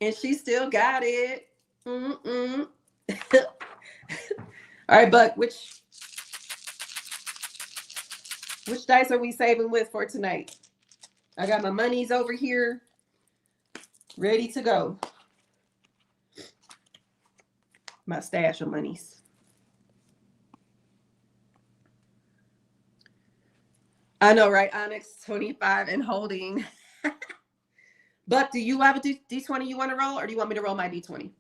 and she still got it. All right, Buck, which dice are we saving with for tonight? I got my monies over here, ready to go. My stash of monies. I know, right? Onyx 25 and holding. Buck, do you have a D20 you want to roll, or do you want me to roll my D20?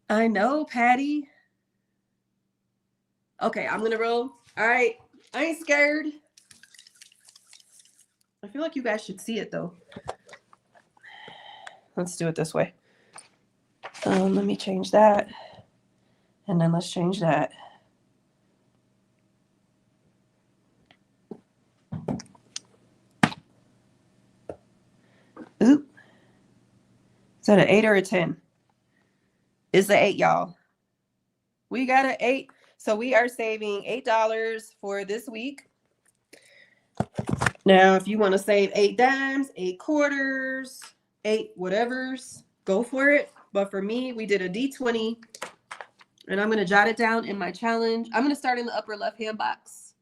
I know, Patty. Okay, I'm going to roll. All right. I ain't scared. I feel like you guys should see it, though. Let's do it this way. Let me change that. And then let's change that. Oop. Is that an 8 or a 10? It's an 8, y'all. We got an 8. So we are saving $8 for this week. Now, if you want to save 8 dimes, 8 quarters, 8 whatevers, go for it. But for me, we did a D20. And I'm going to jot it down in my challenge. I'm going to start in the upper left-hand box.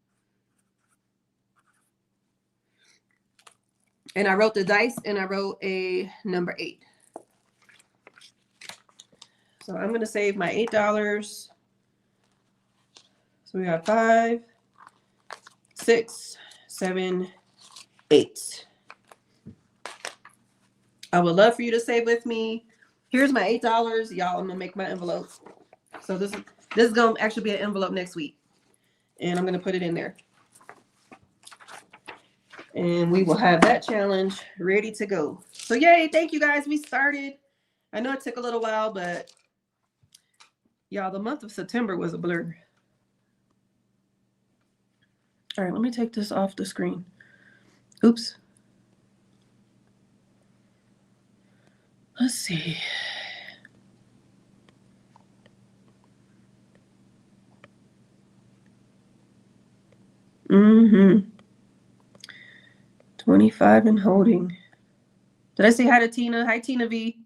And I wrote the dice, and I wrote a number 8. So I'm going to save my $8. So we got 5, 6, 7, 8. I would love for you to save with me. Here's my $8. Y'all, I'm going to make my envelope. So this is going to actually be an envelope next week. And I'm going to put it in there. And we will have that challenge ready to go. So yay, thank you guys. We started. I know it took a little while, but y'all, the month of September was a blur. All right, let me take this off the screen. Oops. Let's see. Mm-hmm. 25 and holding. Did I say hi to Tina? Hi, Tina V.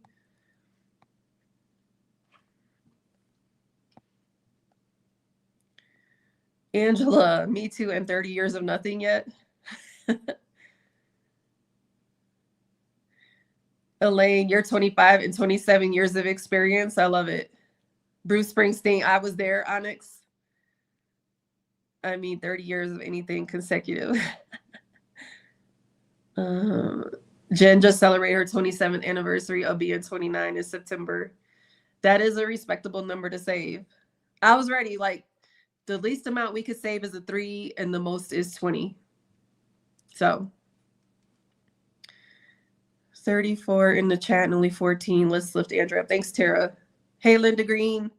Angela, me too, and 30 years of nothing yet. Elaine, you're 25 and 27 years of experience. I love it. Bruce Springsteen, I was there. Onyx. I mean, 30 years of anything consecutive. Jen just celebrated her 27th anniversary of being 29 in September. That is a respectable number to save. I was ready. Like, the least amount we could save is a 3, and the most is 20. So 34 in the chat and only 14. Let's lift Andra up. Thanks, Tara. Hey, Linda Green.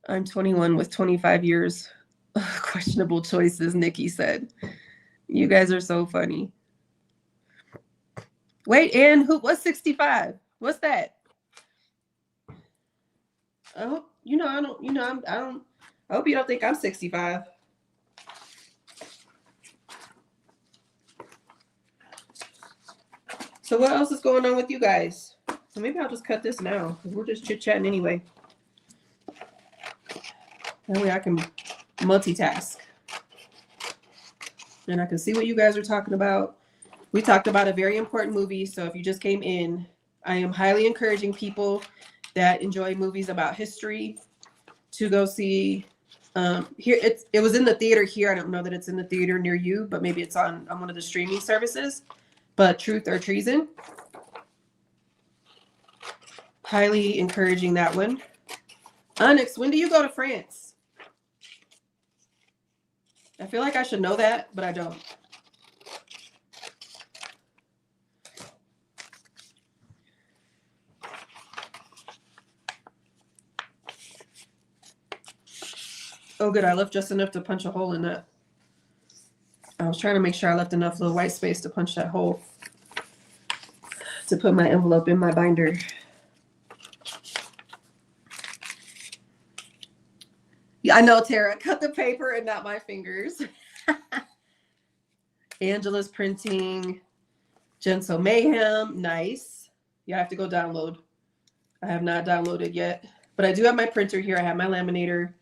I'm 21 with 25 years. Questionable choices, Nikki said. You guys are so funny. Wait, and what's 65? What's that? I hope I hope you don't think I'm 65. So what else is going on with you guys? So maybe I'll just cut this now because we're just chit-chatting anyway. That way I can multitask. And I can see what you guys are talking about. We talked about a very important movie. So if you just came in, I am highly encouraging people that enjoy movies about history to go see. Here it was in the theater here. I don't know that it's in the theater near you, but maybe it's on one of the streaming services. But Truth or Treason. Highly encouraging that one. Onyx, when do you go to France? I feel like I should know that, but I don't. Oh, good. I left just enough to punch a hole in that. I was trying to make sure I left enough little white space to punch that hole to put my envelope in my binder. Yeah, I know, Tara. Cut the paper and not my fingers. Angela's printing. Gentle Mayhem. Nice. Yeah, I have to go download. I have not downloaded yet. But I do have my printer here. I have my laminator.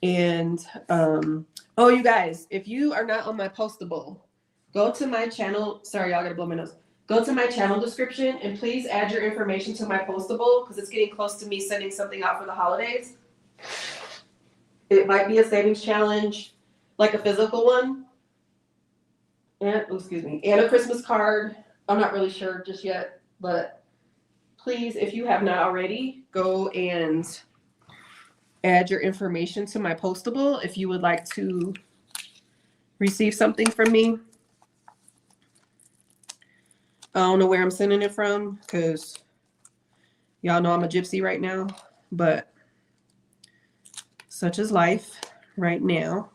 And, oh, you guys, if you are not on my Postable, go to my channel. Sorry, y'all got to blow my nose. Go to my channel description and please add your information to my Postable because it's getting close to me sending something out for the holidays. It might be a savings challenge, like a physical one. And, oh, excuse me, and a Christmas card. I'm not really sure just yet, but please, if you have not already, go and add your information to my Postable if you would like to receive something from me. I don't know where I'm sending it from because y'all know I'm a gypsy right now, but such is life right now.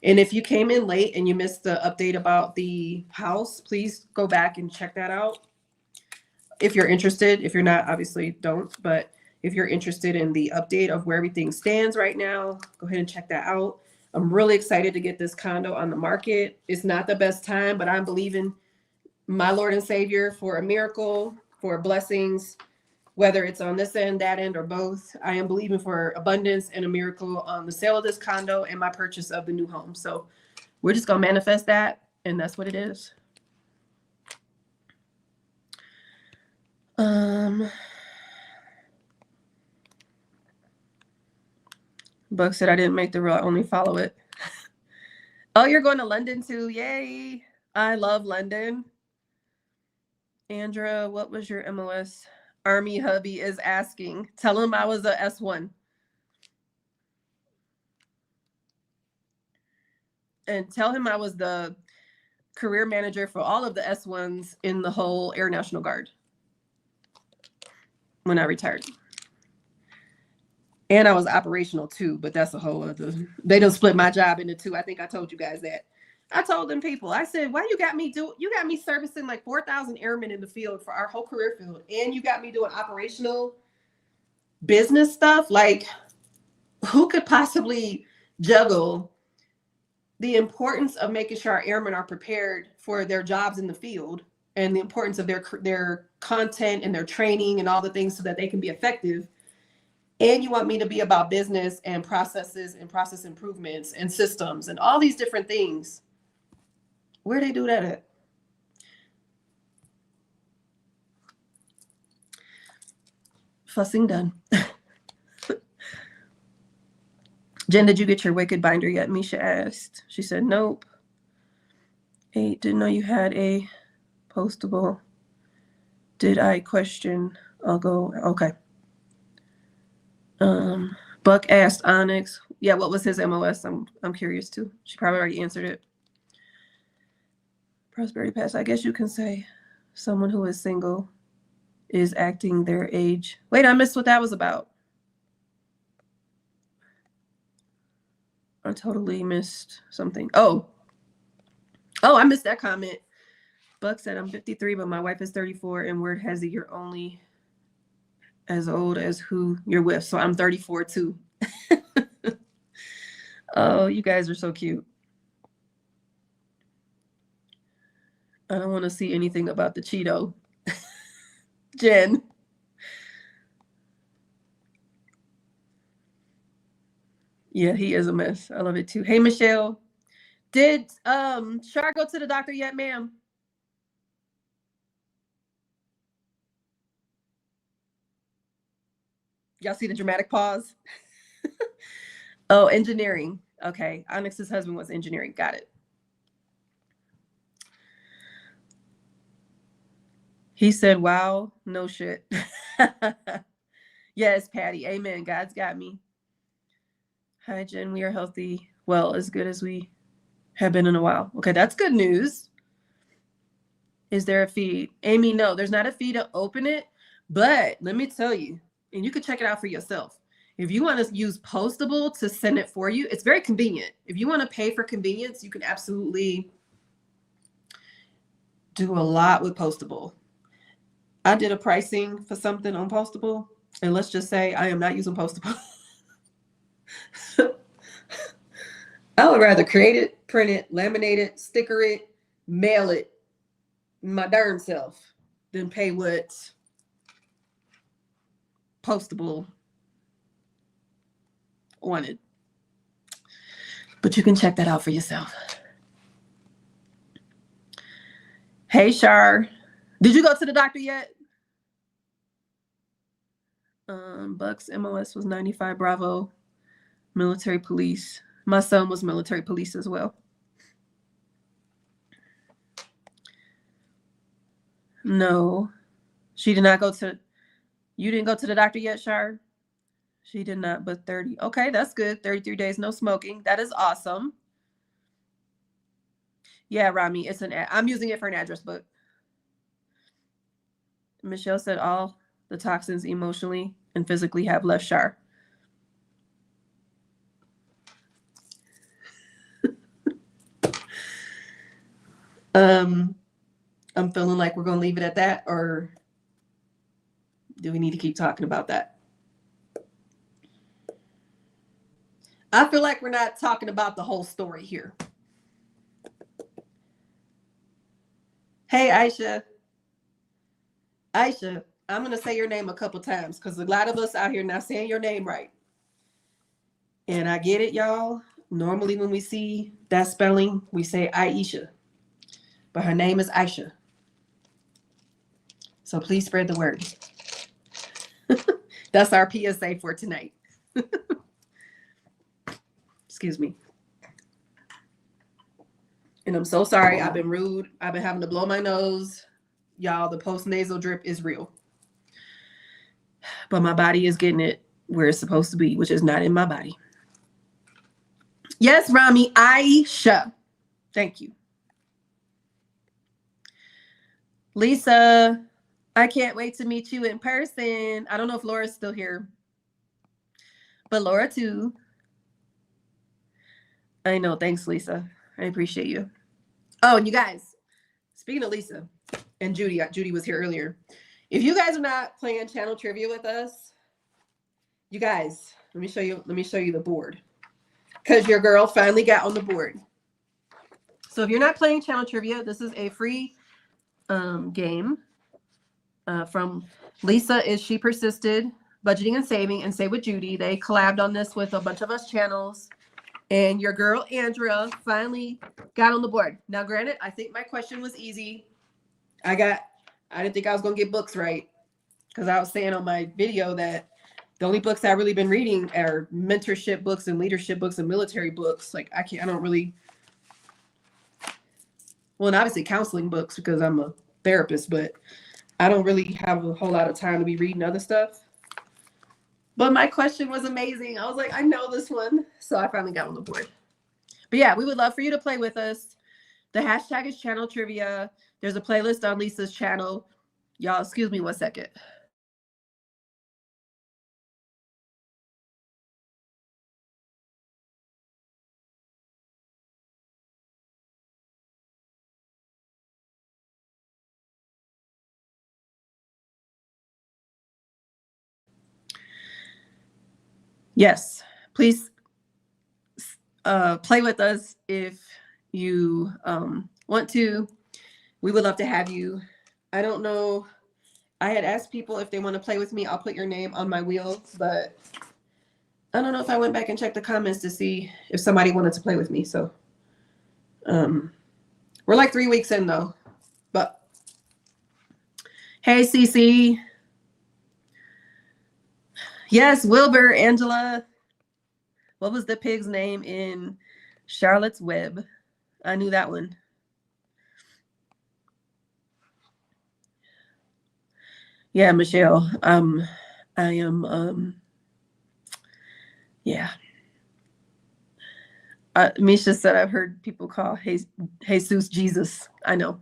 And if you came in late and you missed the update about the house, please go back and check that out. If you're interested, if you're not, obviously don't, but if you're interested in the update of where everything stands right now, go ahead and check that out. I'm really excited to get this condo on the market. It's not the best time, but I'm believing my Lord and Savior for a miracle, for blessings, whether it's on this end, that end, or both. I am believing for abundance and a miracle on the sale of this condo and my purchase of the new home. So we're just going to manifest that, and that's what it is. Buck said I didn't make the rule. I only follow it. Oh, you're going to London too. Yay. I love London. Andra, what was your MOS? Army hubby is asking. Tell him I was a S1. And tell him I was the career manager for all of the S1s in the whole Air National Guard when I retired. And I was operational too, but that's a whole other. They don't split my job into two. I think I told you guys that. I told them people, I said, why you got me servicing like 4,000 airmen in the field for our whole career field. And you got me doing operational business stuff. Like who could possibly juggle the importance of making sure our airmen are prepared for their jobs in the field and the importance of their content and their training and all the things so that they can be effective. And you want me to be about business and processes and process improvements and systems and all these different things. Where they do that at? Fussing done. Jen, did you get your Wicked binder yet? Misha asked. She said, nope. 8, didn't know you had a Postable. Did I question? I'll go. Okay. Buck asked Onyx. Yeah, what was his MOS? I'm curious too. She probably already answered it. Prosperity Pass. I guess you can say someone who is single is acting their age. Wait, I missed what that was about. I totally missed something. Oh, I missed that comment. Buck said, I'm 53, but my wife is 34, and word has it you're only as old as who you're with. So I'm 34 too. Oh, you guys are so cute. I don't want to see anything about the Cheeto. Jen. Yeah, he is a mess. I love it too. Hey, Michelle. Did Shar go to the doctor yet, ma'am? Y'all see the dramatic pause? Oh, engineering. Okay. Onyx's husband was engineering. Got it. He said, wow, no shit. Yes, Patty. Amen. God's got me. Hi, Jen. We are healthy. Well, as good as we have been in a while. Okay, that's good news. Is there a feed? Amy, no, there's not a feed to open it. But let me tell you, and you can check it out for yourself. If you want to use Postable to send it for you, it's very convenient. If you want to pay for convenience, you can absolutely do a lot with Postable. I did a pricing for something on Postable, and let's just say I am not using Postable. I would rather create it, print it, laminate it, sticker it, mail it my darn self than pay what Postable wanted. But you can check that out for yourself. Hey, Shar. Did you go to the doctor yet? Bucks MOS was 95. Bravo. Military police. My son was military police as well. No. She did not go to... You didn't go to the doctor yet, Shar? She did not, but 30. Okay, that's good. 33 days, no smoking. That is awesome. Yeah, Rami, it's I'm using it for an address book. Michelle said all the toxins emotionally and physically have left Shar. I'm feeling like we're going to leave it at that, or do we need to keep talking about that? I feel like we're not talking about the whole story here. Hey, Aisha. Aisha, I'm going to say your name a couple times because a lot of us out here not saying your name right. And I get it, y'all. Normally when we see that spelling, we say Aisha. But her name is Aisha. So please spread the word. That's our PSA for tonight. Excuse me. And I'm so sorry. I've been rude. I've been having to blow my nose. Y'all, the post-nasal drip is real. But my body is getting it where it's supposed to be, which is not in my body. Yes, Rami, Aisha. Thank you. Lisa, I can't wait to meet you in person. I don't know if Laura's still here. But Laura too. I know. Thanks, Lisa. I appreciate you. Oh, and you guys, speaking of Lisa and Judy was here earlier. If you guys are not playing channel trivia with us, you guys, let me show you the board. Because your girl finally got on the board. So if you're not playing channel trivia, this is a free game from Lisa is She Persisted, Budgeting and Saving, and Save with Judy. They collabed on this with a bunch of us channels. And your girl, Andra, finally got on the board. Now, granted, I think my question was easy. I didn't think I was going to get books right. Because I was saying on my video that the only books I've really been reading are mentorship books and leadership books and military books. Like, I don't really... Well, and obviously counseling books because I'm a therapist, but I don't really have a whole lot of time to be reading other stuff. But my question was amazing. I was like, I know this one. So I finally got on the board. But yeah, we would love for you to play with us. The hashtag is channel trivia. There's a playlist on Lisa's channel. Y'all, excuse me 1 second. Yes, please play with us if you want to. We would love to have you. I don't know. I had asked people if they want to play with me, I'll put your name on my wheel, but I don't know if I went back and checked the comments to see if somebody wanted to play with me. So we're like 3 weeks in though. But hey, Cece. Yes, Wilbur, Angela. What was the pig's name in Charlotte's Web? I knew that one. Yeah, Michelle. I am yeah. Misha said I've heard people call Jesus Jesus. I know.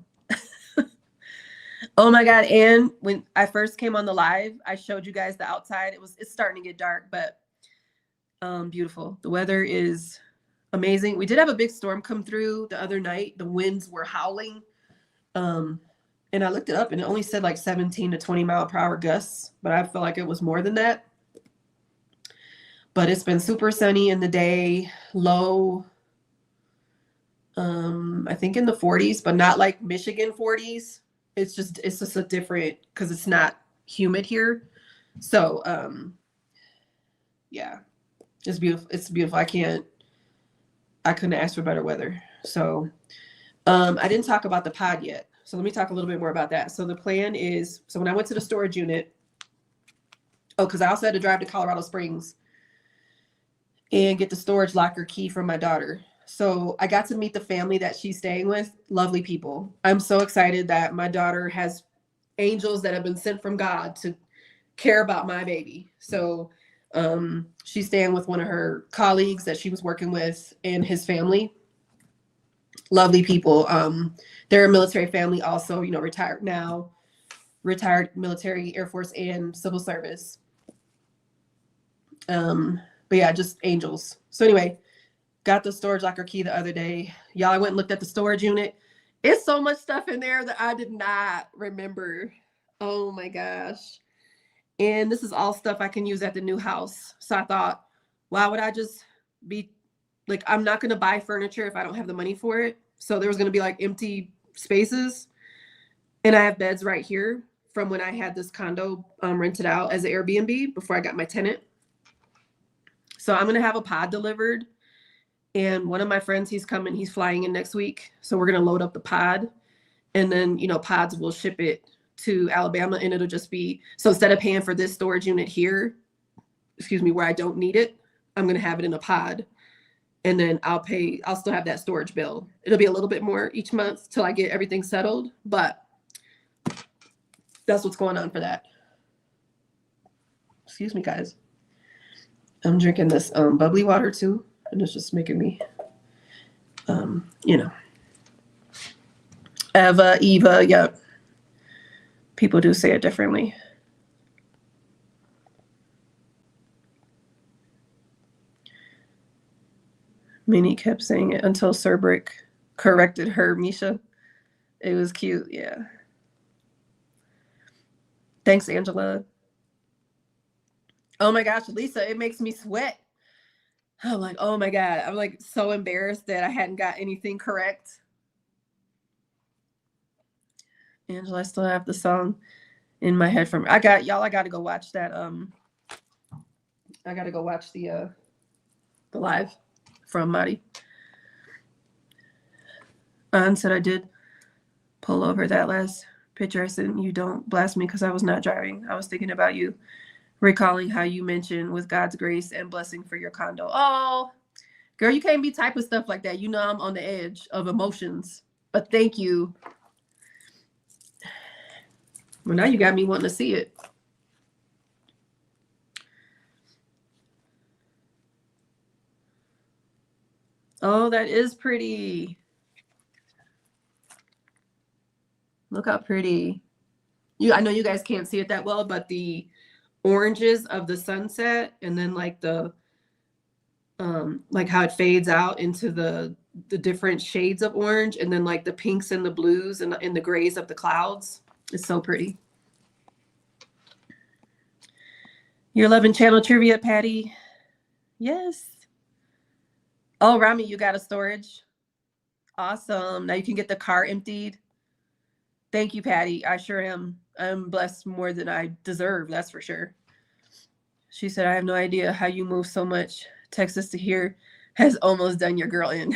Oh my God. And when I first came on the live, I showed you guys the outside. It's starting to get dark, but beautiful. The weather is amazing. We did have a big storm come through the other night. The winds were howling. And I looked it up and it only said like 17 to 20 mile per hour gusts, but I feel like it was more than that. But it's been super sunny in the day, low, I think in the 40s, but not like Michigan 40s. It's just a different, because it's not humid here. So yeah, it's beautiful. It's beautiful. I couldn't ask for better weather. So I didn't talk about the pod yet. So let me talk a little bit more about that. So the plan is, so when I went to the storage unit, because I also had to drive to Colorado Springs and get the storage locker key from my daughter. So I got to meet the family that she's staying with. Lovely people. I'm so excited that my daughter has angels that have been sent from God to care about my baby. So she's staying with one of her colleagues that she was working with and his family. Lovely people. They're a military family also, retired now, retired military, Air Force, and civil service. But yeah, just angels. So anyway, got the storage locker key the other day. Y'all, I went and looked at the storage unit. It's so much stuff in there that I did not remember. Oh my gosh. And this is all stuff I can use at the new house. So I thought, why would I just be like, I'm not going to buy furniture if I don't have the money for it. So there was going to be like empty spaces. And I have beds right here from when I had this condo rented out as an Airbnb before I got my tenant. So I'm going to have a pod delivered. And one of my friends, he's flying in next week. So we're going to load up the pod. And then, pods will ship it to Alabama. And it'll just be, so instead of paying for this storage unit here, where I don't need it, I'm going to have it in a pod. And then I'll still have that storage bill. It'll be a little bit more each month till I get everything settled. But that's what's going on for that. Excuse me, guys. I'm drinking this bubbly water too. And it's just making me, Eva, yep. People do say it differently. Minnie kept saying it until Sir Brick corrected her, Misha. It was cute, yeah. Thanks, Angela. Oh my gosh, Lisa, it makes me sweat. I'm like, oh my God. I'm like so embarrassed that I hadn't got anything correct. Angela, I still have the song in my head from I got to go watch that. I got to go watch the live from Mari. Ann said I did pull over that last picture. I said, you don't blast me because I was not driving. I was thinking about you. Recalling how you mentioned with God's grace and blessing for your condo. Oh, girl, you can't be typing stuff like that. I'm on the edge of emotions. But thank you. Well, now you got me wanting to see it. Oh, that is pretty. Look how pretty. I know you guys can't see it that well, but the oranges of the sunset and then like the like how it fades out into the different shades of orange and then like the pinks and the blues and the grays of the clouds. It's so pretty. You're loving channel trivia, Patty. Yes. Oh, Rami, you got a storage. Awesome. Now you can get the car emptied. Thank you, Patty. I sure am. I'm blessed more than I deserve, that's for sure. She said, I have no idea how you move so much. Texas to here has almost done your girl in.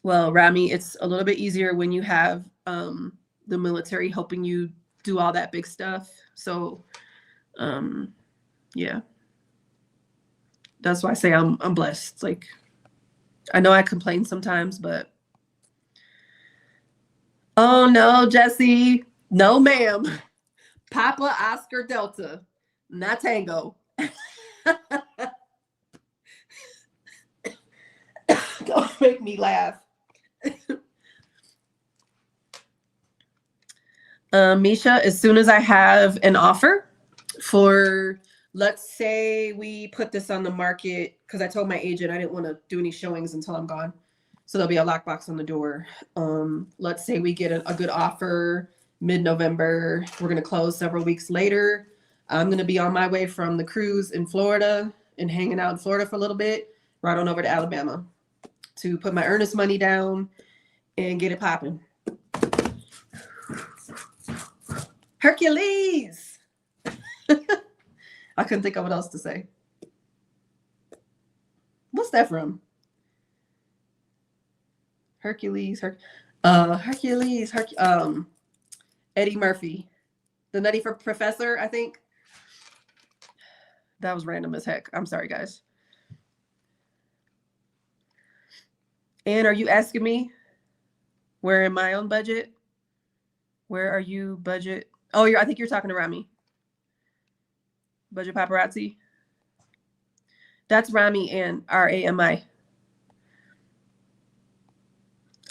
Well, Rami, it's a little bit easier when you have the military helping you do all that big stuff. So, yeah. That's why I say I'm blessed. Like, I know I complain sometimes, but oh no, Jesse. No, ma'am. Papa Oscar Delta, not Tango. Don't make me laugh. Misha, as soon as I have an offer for, let's say we put this on the market, because I told my agent I didn't want to do any showings until I'm gone. So there'll be a lockbox on the door. Let's say we get a good offer mid-November. We're going to close several weeks later. I'm going to be on my way from the cruise in Florida and hanging out in Florida for a little bit, right on over to Alabama to put my earnest money down and get it popping. Hercules! I couldn't think of what else to say. What's that from? Hercules, Hercules, Eddie Murphy. The Nutty Professor, I think. That was random as heck. I'm sorry, guys. And are you asking me where am I on budget? Where are you budget? Oh, I think you're talking to Rami. Budget paparazzi. That's Rami and Rami.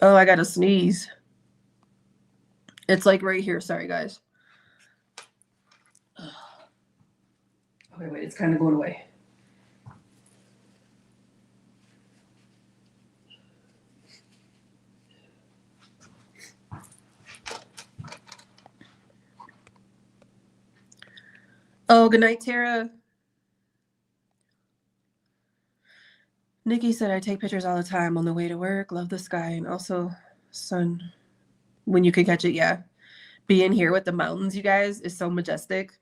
Oh, I gotta sneeze. It's like right here. Sorry, guys. Okay, wait, it's kind of going away. Oh, good night, Tara. Nikki said, I take pictures all the time on the way to work. Love the sky and also sun when you can catch it. Yeah. Being here with the mountains, you guys, is so majestic.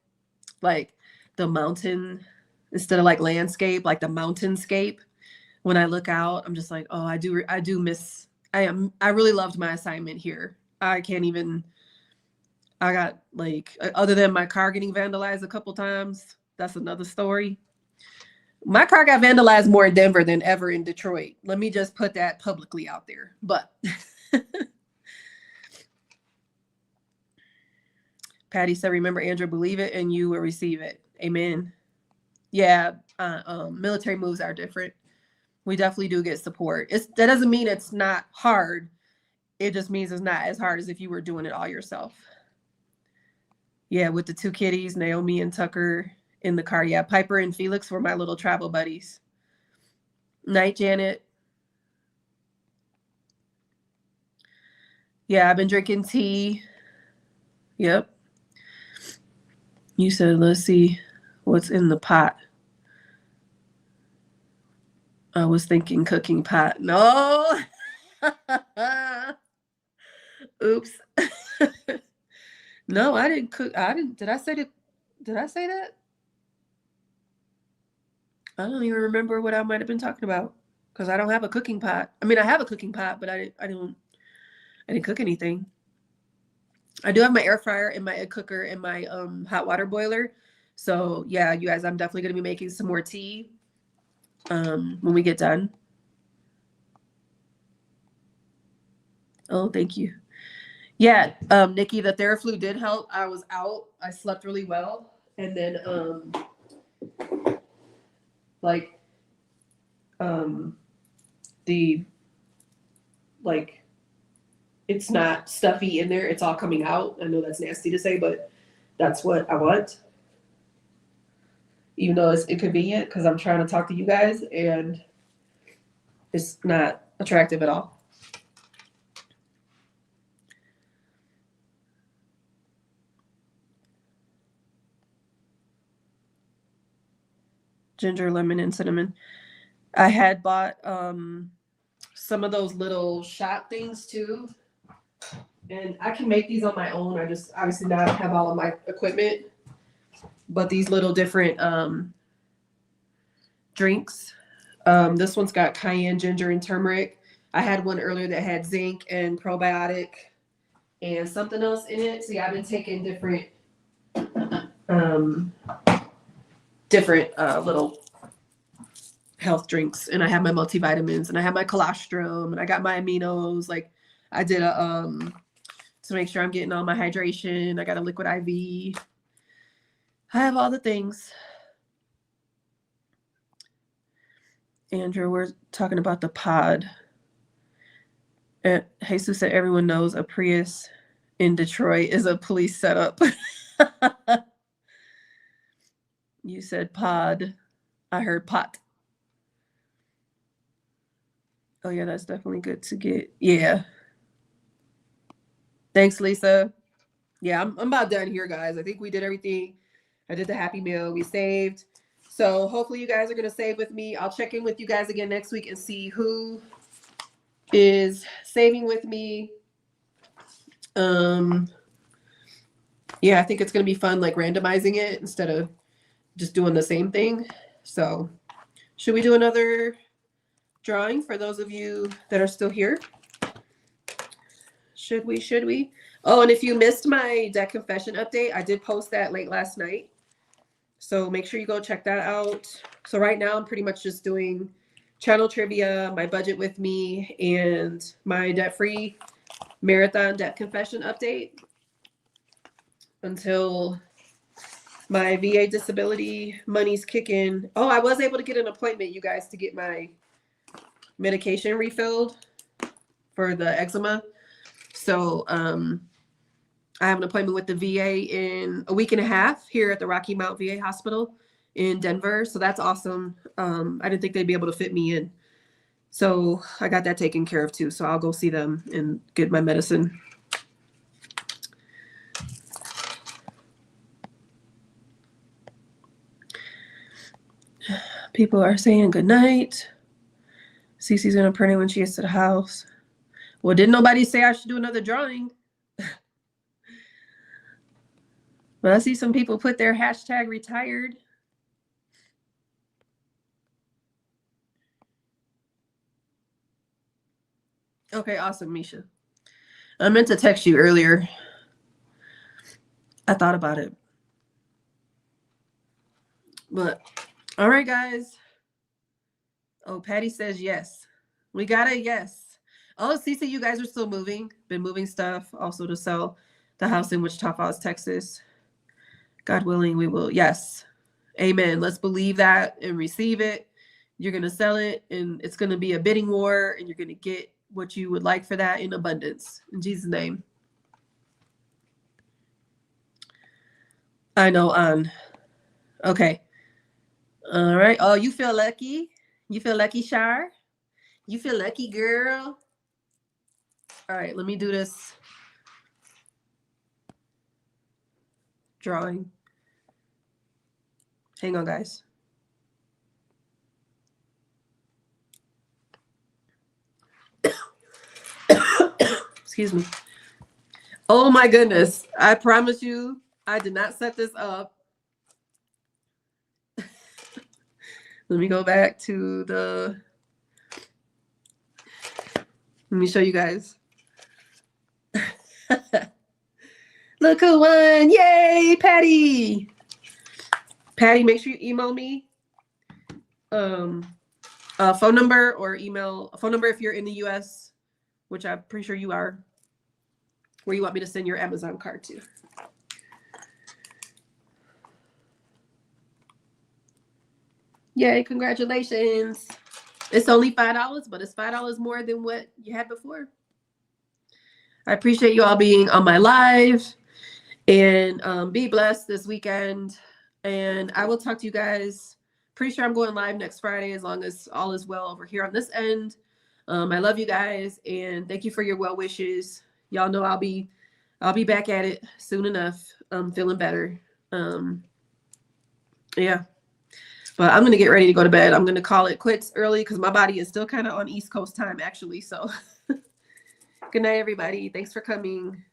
Like the mountain, instead of like landscape, like the mountainscape. When I look out, I'm just like, oh, I do miss, I really loved my assignment here. I got like, other than my car getting vandalized a couple times, that's another story. My car got vandalized more in Denver than ever in Detroit. Let me just put that publicly out there. But Patty said, remember, Andra, believe it and you will receive it. Amen. Yeah, military moves are different. We definitely do get support. That doesn't mean it's not hard. It just means it's not as hard as if you were doing it all yourself. Yeah, with the two kitties, Naomi and Tucker in the car. Yeah, Piper and Felix were my little travel buddies. Night, Janet. Yeah, I've been drinking tea. Yep. You said, let's see what's in the pot. I was thinking cooking pot. No. Oops. No, I didn't cook. Did I say that? Did I say that? I don't even remember what I might have been talking about because I don't have a cooking pot. I mean, I have a cooking pot, but I didn't cook anything. I do have my air fryer and my egg cooker and my hot water boiler. So yeah, you guys, I'm definitely gonna be making some more tea when we get done. Oh, thank you. Yeah, Nikki, the Theraflu did help. I was out. I slept really well. And then it's not stuffy in there. It's all coming out. I know that's nasty to say, but that's what I want. Even though it's inconvenient because I'm trying to talk to you guys and it's not attractive at all. Ginger, lemon, and cinnamon. I had bought some of those little shot things too. And I can make these on my own. I just obviously not have all of my equipment. But these little different drinks. This one's got cayenne, ginger, and turmeric. I had one earlier that had zinc and probiotic and something else in it. So yeah, I've been taking different little health drinks, and I have my multivitamins, and I have my colostrum, and I got my aminos. Like I did a to make sure I'm getting all my hydration. I got a liquid IV. I have all the things. Andrew, we're talking about the pod. And Jesus said everyone knows a Prius in Detroit is a police setup. You said pod. I heard pot. Oh yeah, that's definitely good to get. Yeah. Thanks, Lisa. Yeah, I'm about done here, guys. I think we did everything. I did the Happy Meal. We saved. So hopefully you guys are going to save with me. I'll check in with you guys again next week and see who is saving with me. Yeah, I think it's going to be fun, like randomizing it instead of just doing the same thing. So should we do another drawing for those of you that are still here? Should we? Oh, and if you missed my debt confession update, I did post that late last night. So make sure you go check that out. So right now I'm pretty much just doing channel trivia, my budget with me, and my debt-free marathon debt confession update until my VA disability money's kicking. Oh, I was able to get an appointment, you guys, to get my medication refilled for the eczema. So I have an appointment with the VA in a week and a half here at the Rocky Mount VA Hospital in Denver. So that's awesome. I didn't think they'd be able to fit me in. So I got that taken care of too. So I'll go see them and get my medicine. People are saying good night. Cece's going to print it when she gets to the house. Well, didn't nobody say I should do another drawing? But I see some people put their hashtag retired. Okay, awesome, Misha. I meant to text you earlier. I thought about it. But, all right, guys. Oh, Patty says yes. We got a yes. Oh, Cece, you guys are still moving. Been moving stuff also to sell the house in Wichita Falls, Texas. God willing, we will. Yes. Amen. Let's believe that and receive it. You're going to sell it, and it's going to be a bidding war, and you're going to get what you would like for that in abundance. In Jesus' name. I know, okay. All right. Oh, you feel lucky? You feel lucky, Shar? You feel lucky, girl? All right, let me do this drawing. Hang on, guys. Excuse me. Oh my goodness. I promise you, I did not set this up. Let me go back to the... Let me show you guys. Look who won. Yay, Patty. Patty, make sure you email me a phone number or email a phone number if you're in the US, which I'm pretty sure you are, where you want me to send your Amazon card to. Yay, congratulations. It's only $5, but it's $5 more than what you had before. I appreciate you all being on my live, and be blessed this weekend. And I will talk to you guys. Pretty sure I'm going live next Friday as long as all is well over here on this end. I love you guys, and thank you for your well wishes. Y'all know I'll be back at it soon enough. I'm feeling better. Yeah. But I'm going to get ready to go to bed. I'm going to call it quits early because my body is still kind of on East Coast time, actually. So Good night, everybody. Thanks for coming.